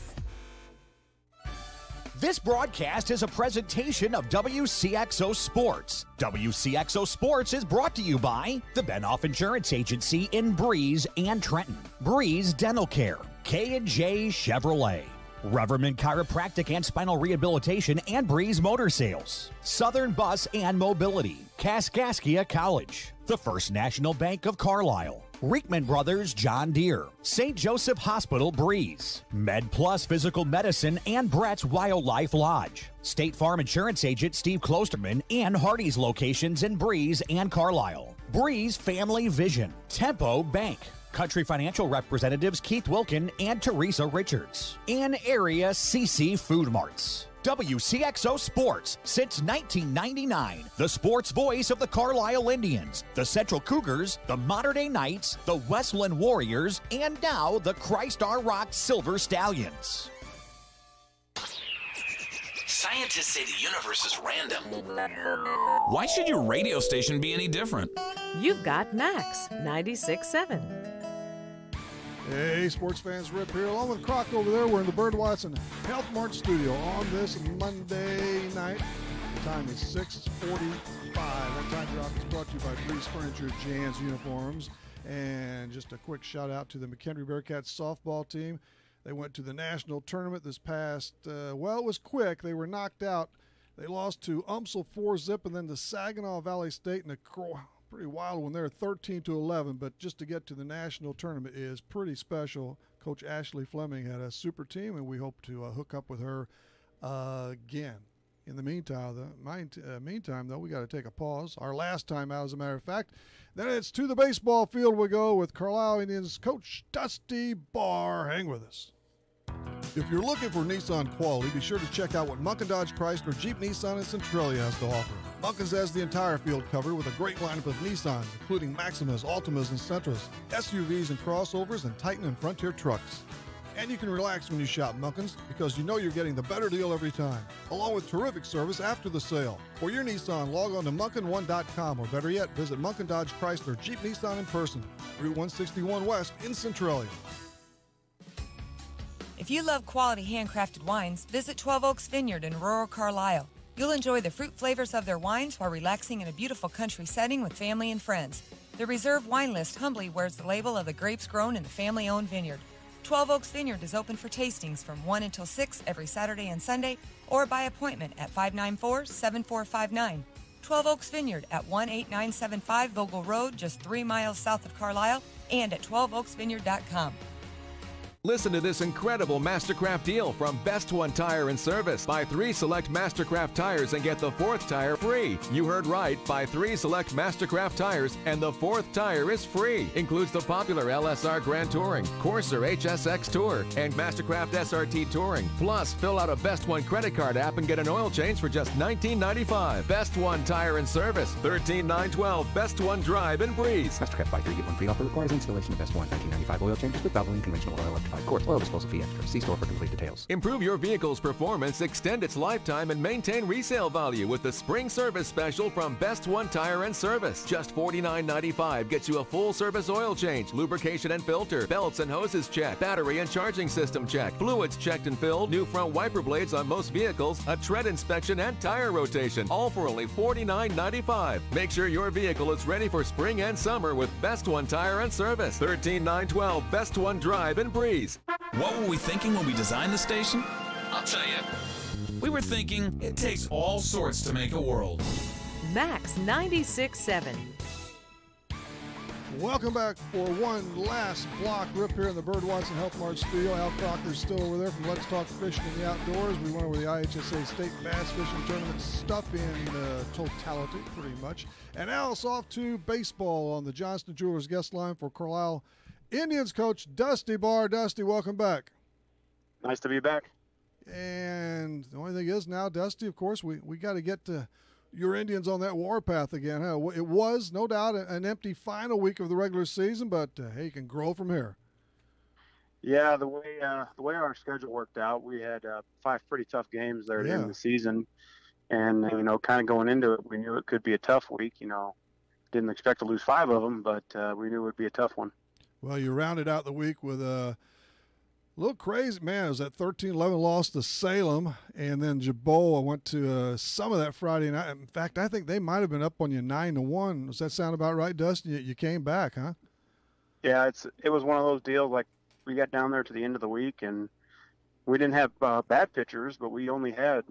C: This broadcast is a presentation of Wcxo Sports. Wcxo Sports is brought to you by the Benoff Insurance Agency in Breeze and Trenton, Breeze Dental Care, K&J Chevrolet, Reverman Chiropractic and Spinal Rehabilitation and Breeze Motor Sales, Southern Bus and Mobility, Kaskaskia College, the First National Bank of Carlisle, Reekman Brothers John Deere, St. Joseph Hospital Breeze, Med Plus Physical Medicine and Brett's Wildlife Lodge, State Farm Insurance Agent Steve Klosterman and Hardy's locations in Breeze and Carlisle, Breeze Family Vision, Tempo Bank, Country Financial Representatives Keith Wilkin and Teresa Richards, and Area CC Food Marts. WCXO Sports since 1999. The sports voice of the Carlisle Indians, the Central Cougars, the Mater Dei Knights, the Westland Warriors, and now the Christ Our Rock Silver Stallions.
K: Scientists say the universe is random.
A: Why should your radio station be any different?
B: You've got Max 96.7.
D: Hey, sports fans, Rip here, along with Croc over there. We're in the Bird Watson Health Mart studio on this Monday night. The time is 6:45. That time drop is brought to you by Breeze Furniture, Jan's Uniforms. And just a quick shout out to the McKendree Bearcats softball team. They went to the national tournament this past, it was quick. They were knocked out. They lost to UMSL 4-zip and then to Saginaw Valley State in a pretty wild one there, 13-11. But just to get to the national tournament is pretty special. Coach Ashley Fleming had a super team, and we hope to hook up with her again. In the meantime, though, we got to take a pause. Our last time out, as a matter of fact. Then it's to the baseball field we go with Carlisle Indians coach Dusty Barr. Hang with us. If you're looking for Nissan quality, be sure to check out what Munkin Dodge Chrysler Jeep Nissan and Centralia has to offer. Munkin's has the entire field covered with a great lineup of Nissans, including Maximas, Altimas, and Sentras, SUVs and crossovers, and Titan and Frontier trucks. And you can relax when you shop Munkin's because you know you're getting the better deal every time, along with terrific service after the sale. For your Nissan, log on to Munkin1.com, or better yet, visit Munkin Dodge Chrysler Jeep Nissan in person, Route 161 West in Centralia.
L: If you love quality handcrafted wines, visit 12 Oaks Vineyard in rural Carlisle. You'll enjoy the fruit flavors of their wines while relaxing in a beautiful country setting with family and friends. The Reserve Wine List humbly wears the label of the grapes grown in the family-owned vineyard. 12 Oaks Vineyard is open for tastings from 1 until 6 every Saturday and Sunday, or by appointment at 594-7459. 12 Oaks Vineyard at 18975 Vogel Road, just 3 miles south of Carlisle, and at 12oaksvineyard.com.
M: Listen to this incredible Mastercraft deal from Best One Tire and Service. Buy 3 select Mastercraft tires and get the 4th tire free. You heard right. Buy 3 select Mastercraft tires and the 4th tire is free. Includes the popular LSR Grand Touring, Corsair HSX Tour, and Mastercraft SRT Touring. Plus, fill out a Best One credit card app and get an oil change for just $19.95. Best One Tire and Service, 13912 Best One Drive in Breeze.
N: Mastercraft Buy 3 Get 1 free offer requires installation of Best One 1995 oil changes with Valvoline conventional oil up to 5 quarts. Oil disposal fee extra. See store for complete details.
M: Improve your vehicle's performance, extend its lifetime, and maintain resale value with the spring service special from Best One Tire and Service. Just $49.95 gets you a full service oil change, lubrication and filter, belts and hoses checked, battery and charging system checked, fluids checked and filled, new front wiper blades on most vehicles, a tread inspection and tire rotation, all for only $49.95. Make sure your vehicle is ready for spring and summer with Best One Tire and Service. 13912 Best One Drive in Breeze.
A: What were we thinking when we designed the station? I'll tell you. We were thinking it takes all sorts to make a world.
B: Max 96.7.
D: Welcome back for one last block rip here in the Bird Watson Health Mart studio. Al Crocker's still over there from Let's Talk Fishing in the Outdoors. We went over the IHSA State Bass Fishing Tournament stuff in totality, pretty much. And Al's off to baseball on the Johnston Jewelers guest line for Carlisle Indians coach Dusty Barr. Dusty, welcome back.
O: Nice to be back.
D: And the only thing is now, Dusty, of course, we got to get to your Indians on that warpath again. Huh? It was, no doubt, an empty final week of the regular season, but hey, you can grow from here.
O: Yeah, the way our schedule worked out, we had 5 pretty tough games there at the end of the season. And, kind of going into it, we knew it could be a tough week. Didn't expect to lose 5 of them, but we knew it would be a tough one.
D: Well, you rounded out the week with a little crazy, man. It was that 13-11 loss to Salem, and then Jaboa went to some of that Friday night. In fact, I think they might have been up on you 9-1. Does that sound about right, Dustin? You came back, huh?
O: Yeah, it was one of those deals. Like, we got down there to the end of the week, and we didn't have bad pitchers, but we only had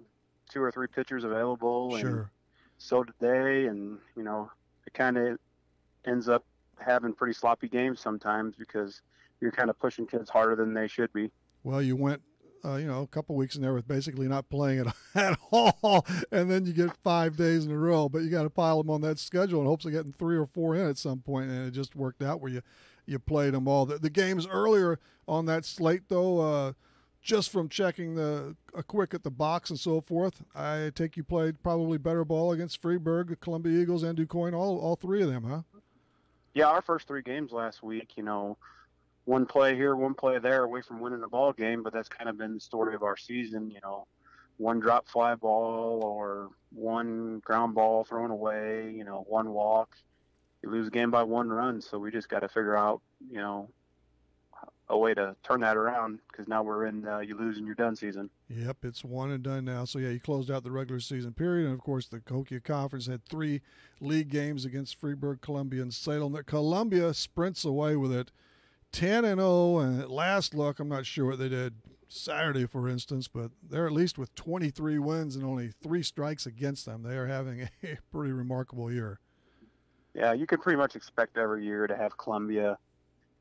O: 2 or 3 pitchers available.
D: Sure.
O: And so did they, and it kind of ends up having pretty sloppy games sometimes because you're kind of pushing kids harder than they should be.
D: Well, you went, a couple weeks in there with basically not playing it at all, and then you get 5 days in a row, but you got to pile them on that schedule in hopes of getting 3 or 4 in at some point, and it just worked out where you played them all. The games earlier on that slate, though, just from checking a quick at the box and so forth, I take you played probably better ball against Freeburg, the Columbia Eagles, and DuQuoin, all 3 of them, huh?
O: Yeah, our first 3 games last week, one play here, one play there away from winning a ball game, but that's kind of been the story of our season, one drop fly ball or one ground ball thrown away, one walk. You lose a game by 1 run, so we just got to figure out, a way to turn that around because now we're in you lose and you're done season.
D: Yep, it's one and done now. So, yeah, you closed out the regular season period. And, of course, the Cahokia Conference had 3 league games against Freeburg, Columbia, and Salem. Columbia sprints away with it 10-0, and at last look, I'm not sure what they did Saturday, for instance, but they're at least with 23 wins and only 3 strikes against them. They are having a pretty remarkable year.
O: Yeah, you can pretty much expect every year to have Columbia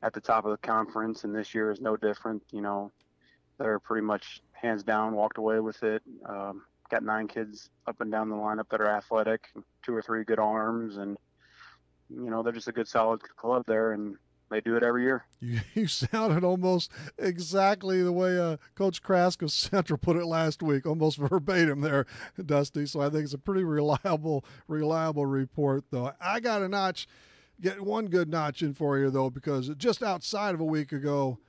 O: at the top of the conference, and this year is no different. They're pretty much hands down walked away with it. Got 9 kids up and down the lineup that are athletic, 2 or 3 good arms, and they're just a good solid club there, and they do it every year.
D: You sounded almost exactly the way Coach Krask of Central put it last week, almost verbatim there, Dusty. So I think it's a pretty reliable report, though. I got get one good notch in for you, though, because just outside of a week ago,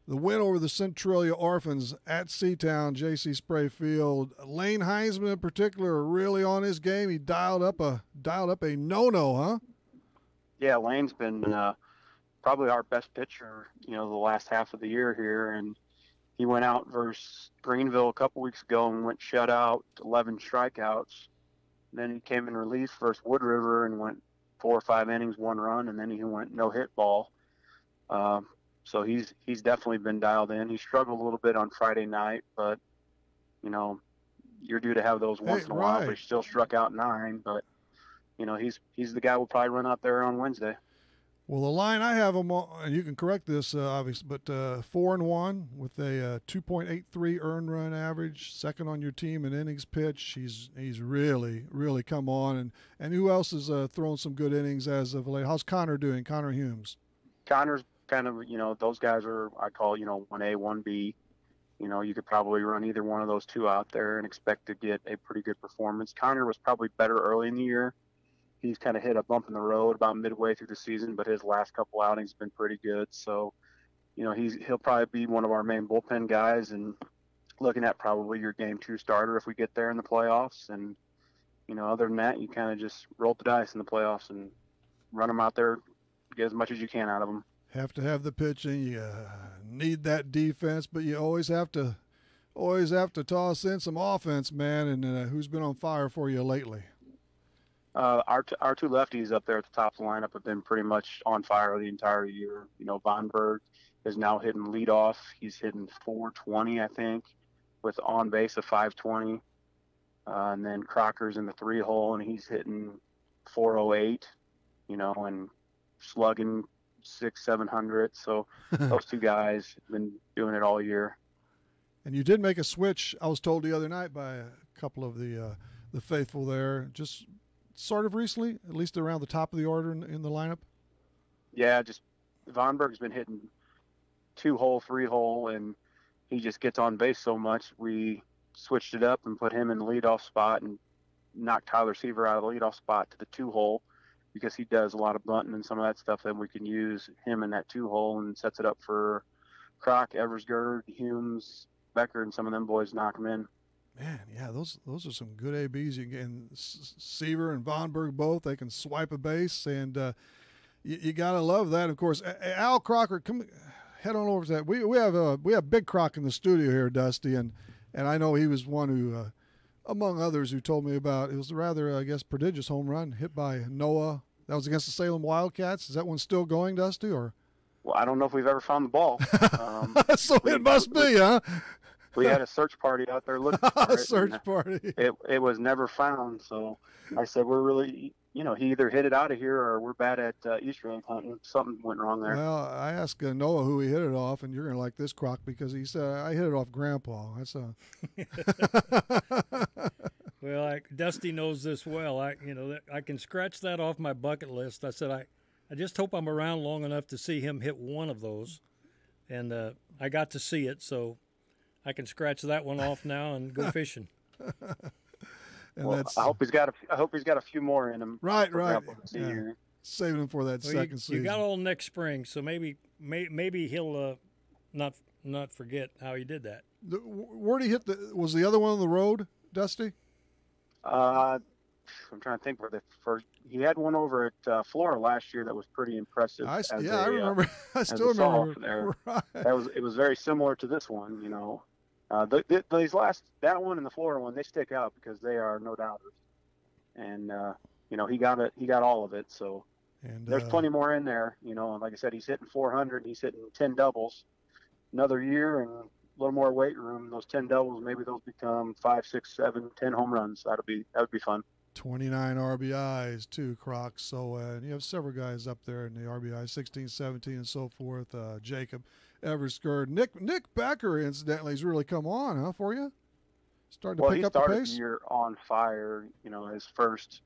D: the win over the Centralia Orphans at Seatown, J.C. Spray Field. Lane Heinzman in particular really on his game. He dialed up a no-no, huh?
O: Yeah, Lane's been probably our best pitcher, the last half of the year here, and he went out versus Greenville a couple weeks ago and went shutout, 11 strikeouts. And then he came in relief versus Wood River and went 4 or 5 innings, 1 run, and then he went no hit ball. So he's definitely been dialed in. He struggled a little bit on Friday night, but you're due to have those once in a while. But he still struck out 9. But he's the guy we'll probably run out there on Wednesday.
D: Well, the line I have him on, and you can correct this, obviously, but 4-1 with a 2.83 earned run average, second on your team in innings pitched. He's really, really come on. And who else is throwing some good innings as of late? How's Connor doing, Connor Humes?
O: Connor's kind of, those guys are, I call, 1A, 1B. You could probably run either one of those 2 out there and expect to get a pretty good performance. Connor was probably better early in the year. He's kind of hit a bump in the road about midway through the season, but his last couple outings have been pretty good. So, he'll probably be one of our main bullpen guys and looking at probably your game 2 starter if we get there in the playoffs. And, other than that, you kind of just roll the dice in the playoffs and run them out there, get as much as you can out of them.
D: Have to have the pitching. You need that defense, but you always have to toss in some offense, man. And who's been on fire for you lately?
O: Our 2 lefties up there at the top of the lineup have been pretty much on fire the entire year. Vonberg is now hitting leadoff. He's hitting 420, I think, with on base of 520. And then Crocker's in the 3-hole, and he's hitting 408, and slugging 600-700. So those 2 guys have been doing it all year.
D: And you did make a switch, I was told the other night by a couple of the faithful there, just sort of recently, at least around the top of the order in the lineup.
O: Yeah, just Vonberg's been hitting 2-hole, 3-hole, and he just gets on base so much. We switched it up and put him in the leadoff spot and knocked Tyler Seaver out of the leadoff spot to the 2-hole because he does a lot of bunting and some of that stuff. Then we can use him in that 2-hole and sets it up for Croc, Eversgerd, Humes, Becker, and some of them boys knock him in.
D: Man, yeah, those are some good ABs. And Seaver and Vonberg both, they can swipe a base, and you gotta love that. Of course, Al Crocker, come head on over to that. We have Big Croc in the studio here, Dusty, and I know he was one who, among others, who told me about it was a rather, I guess, prodigious home run hit by Noah. That was against the Salem Wildcats. Is that one still going, Dusty? Or
O: well, I don't know if we've ever found the ball.
D: So it must be, huh?
O: We had a search party out there looking for it.
D: A search party.
O: It was never found. So I said, we're really, he either hit it out of here or we're bad at Easter egg hunting. Something went wrong there.
D: Well, I asked Noah who he hit it off, and you're going to like this, Croc, because he said, I hit it off Grandpa. That's
E: Well, Dusty knows this well. I can scratch that off my bucket list. I said, I just hope I'm around long enough to see him hit one of those. And I got to see it, so I can scratch that one off now and go fishing.
O: Well, I hope he's got a few more in him.
D: Right.
O: Yeah.
D: Saving him for that second season.
E: You got all next spring, so maybe he'll not forget how he did that.
D: Where did he hit was the other one on the road, Dusty?
O: I'm trying to think where the first. He had one over at Florida last year that was pretty impressive.
D: I remember. I still remember. Right.
O: It was very similar to this one. These that one and the Florida one, they stick out because they are no doubters. And he got it. He got all of it. So there's plenty more in there. Like I said, he's hitting 400. He's hitting 10 doubles. Another year and a little more weight room. Those 10 doubles, maybe those become 5, 6, 7, 10 home runs. That would be fun.
D: 29 RBIs too, Croc. So and you have several guys up there in the RBI, 16, 17, and so forth. Jacob Eversgerd. Nick Becker, incidentally, has really come on, huh, for you? Starting to pick up the pace?
O: Well, he started the year on fire. You know, his first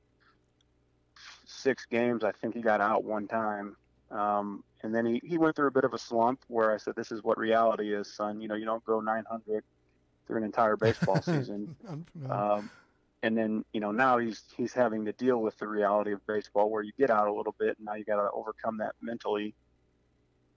O: 6 games, I think he got out one time. And then he went through a bit of a slump where I said, this is what reality is, son. You know, you don't go 900 through an entire baseball season. And then, you know, now he's having to deal with the reality of baseball where you get out a little bit and now you got to overcome that mentally.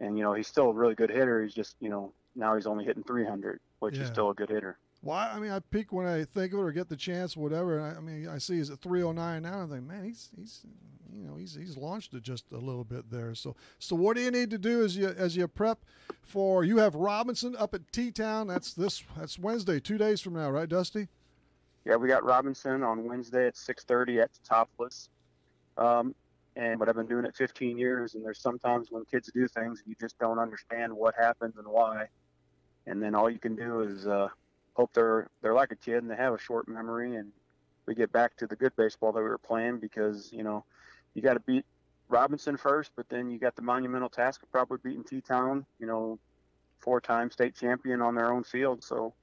O: And, you know, he's still a really good hitter. He's just, you know, now he's only hitting 300, which is still a good hitter.
D: Well, I mean, I peek when I think of it or get the chance, whatever. I mean, I see he's at 309 now, and I think, man, he's launched it just a little bit there. So what do you need to do as you prep for? You have Robinson up at T-Town. That's Wednesday, 2 days from now, right, Dusty?
O: Yeah, we got Robinson on Wednesday at 6:30 at the Topless. But I've been doing it 15 years, and there's sometimes when kids do things, you just don't understand what happens and why. And then all you can do is hope they're like a kid and they have a short memory, and we get back to the good baseball that we were playing, because, you know, you got to beat Robinson first, but then you got the monumental task of probably beating T-Town, you know, 4-time state champion on their own field. So,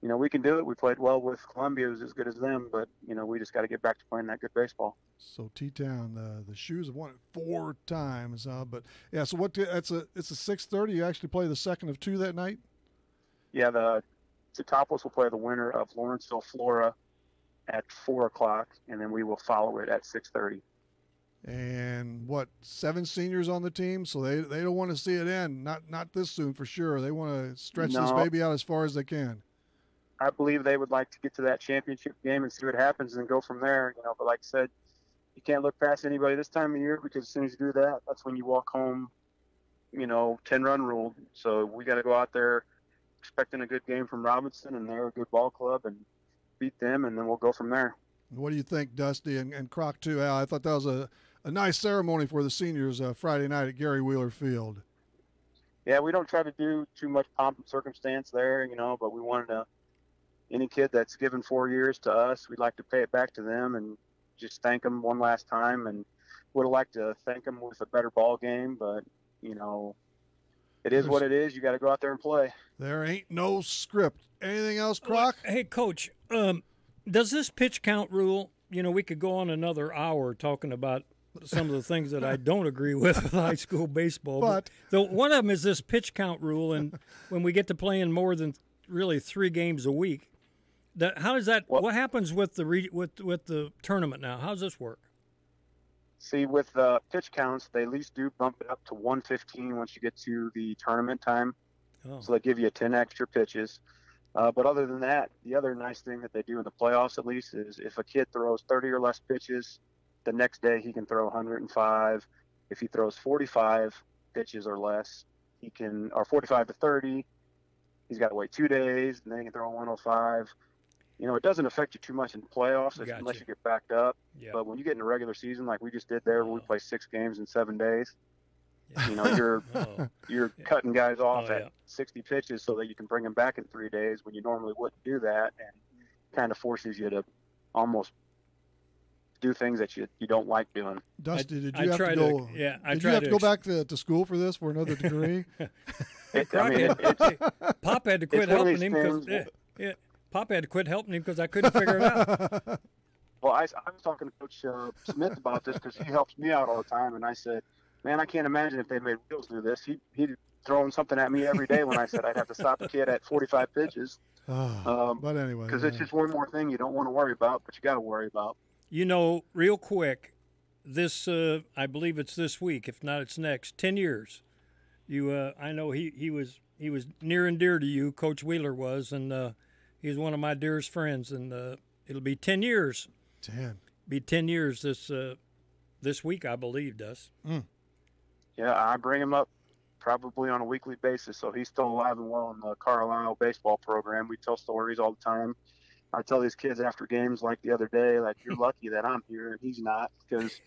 O: you know, we can do it. We played well with Columbia, who's as good as them, but, you know, we just got to get back to playing that good baseball.
D: So T-Town, the Shoes have won it 4 times, but yeah. So it's a 6:30. You actually play the second of 2 that night.
O: Yeah, the Topless will play the winner of Lawrenceville, Flora, at 4:00, and then we will follow it at 6:30.
D: And 7 seniors on the team, so they don't want to see it end. Not this soon for sure. They want to stretch this baby out as far as they can.
O: I believe they would like to get to that championship game and see what happens and go from there. You know, but like I said, you can't look past anybody this time of year, because as soon as you do that, that's when you walk home. You know, 10-run rule. So we got to go out there expecting a good game from Robinson, and they're a good ball club, and beat them, and then we'll go from there.
D: What do you think, Dusty and Croc too, Al? I thought that was a nice ceremony for the seniors Friday night at Gary Wheeler Field.
O: Yeah, we don't try to do too much pomp and circumstance there, you know, but we wanted to. Any kid that's given 4 years to us, we'd like to pay it back to them and just thank them one last time. And would have liked to thank them with a better ball game, but, you know, it is what it is. You got to go out there and play.
D: There ain't no script. Anything else, Croc?
E: Hey, Coach, does this pitch count rule, you know, we could go on another hour talking about some of the things that I don't agree with high school baseball. But one of them is this pitch count rule, and when we get to playing more than really 3 games a week, how does that? What happens with the tournament now? How does this work?
O: See, with pitch counts, they at least do bump it up to 115 once you get to the tournament time.
E: Oh.
O: So they give you 10 extra pitches. But other than that, the other nice thing that they do in the playoffs, at least, is if a kid throws 30 or less pitches, the next day he can throw 105. If he throws 45 pitches or less, or 45 to 30, he's got to wait 2 days, and then he can throw 105. You know, it doesn't affect you too much in playoffs unless you get backed up.
E: Yeah.
O: But when you get in a regular season like we just did there, where we play 6 games in 7 days, you know, you're cutting guys off at 60 pitches so that you can bring them back in 3 days when you normally wouldn't do that, and kind of forces you to almost do things that you don't like doing.
D: Dusty, did you have to go? Did you have to go back to school for this, for another degree?
E: Pop had to quit helping him because Pop had to quit helping him because I couldn't figure it out.
O: Well, I was talking to Coach Smith about this because he helps me out all the time, and I said, man, I can't imagine if they made Wheels do this. He'd throwing something at me every day when I said I'd have to stop a kid at 45 pitches.
D: But anyway.
O: Because it's just one more thing you don't want to worry about, but you got to worry about.
E: You know, real quick, this I believe it's this week. If not, it's next. 10 years. I know he was near and dear to you. Coach Wheeler was, and he's one of my dearest friends. And it'll be 10 years.
D: 10.
E: Be 10 years this week, I believe, Dust.
O: Yeah, I bring him up probably on a weekly basis, so he's still alive and well in the Carlisle baseball program. We tell stories all the time. I tell these kids after games, like the other day, like, you're lucky that I'm here and he's not, because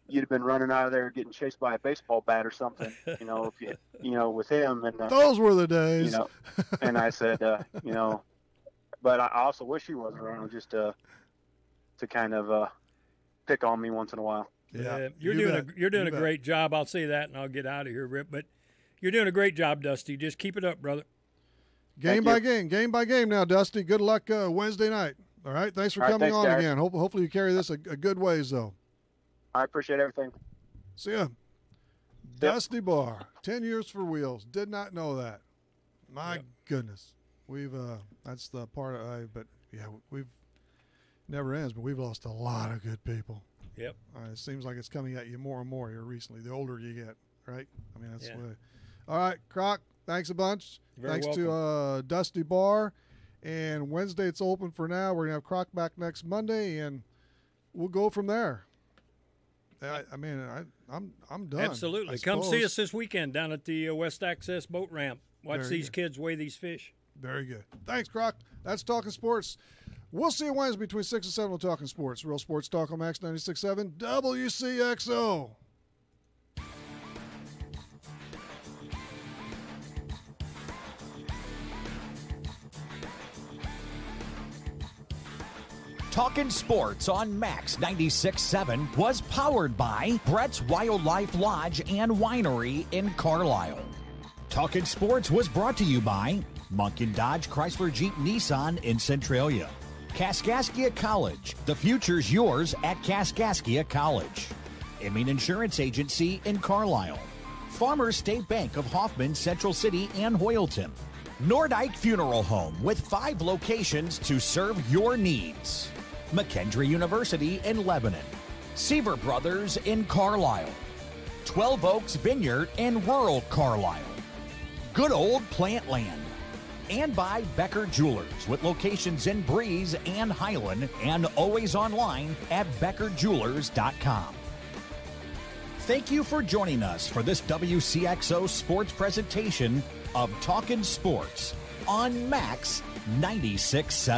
O: you'd have been running out of there getting chased by a baseball bat or something, you know, with him. And
D: those were the days.
O: You know, and I said, but I also wish he was around just to to kind of pick on me once in a while.
D: Yeah,
E: you're doing a great job. I'll say that, and I'll get out of here, Rip. But you're doing a great job, Dusty. Just keep it up, brother.
D: Game by game now, Dusty. Good luck Wednesday night. All right, thanks for coming on
O: guys.
D: again. Hopefully you carry this a good ways, though. I
O: appreciate everything.
D: See ya. Dusty Barr, 10 years for wheels. Did not know that. My goodness. We've that's the part but yeah, we've never ends, but we've lost a lot of good people.
E: Yep.
D: It seems like it's coming at you more and more here recently, the older you get, right? I mean, that's what. All right, Croc, thanks a bunch.
E: Very
D: thanks to Dusty Barr. And Wednesday it's open for now. We're going to have Croc back next Monday, and we'll go from there. I'm done.
E: Absolutely. Come see us this weekend down at the West Access boat ramp. Watch these kids weigh these fish.
D: Very good. Thanks, Croc. That's Talking Sports. We'll see you Wednesday between 6 and 7 on Talking Sports. Real Sports Talk on Max 96.7 WCXO.
C: Talkin' Sports on Max 96.7 was powered by Brett's Wildlife Lodge and Winery in Carlisle. Talkin' Sports was brought to you by Munkin Dodge Chrysler Jeep Nissan in Centralia. Kaskaskia College. The future's yours at Kaskaskia College. Emin Insurance Agency in Carlisle. Farmers State Bank of Hoffman, Central City, and Hoyleton. Nordyke Funeral Home with 5 locations to serve your needs. McKendree University in Lebanon. Seaver Brothers in Carlisle. 12 Oaks Vineyard in rural Carlisle. Good Old Plant Land. And by Becker Jewelers with locations in Breeze and Highland and always online at beckerjewelers.com. Thank you for joining us for this WCXO sports presentation of Talkin' Sports on Max 96.7.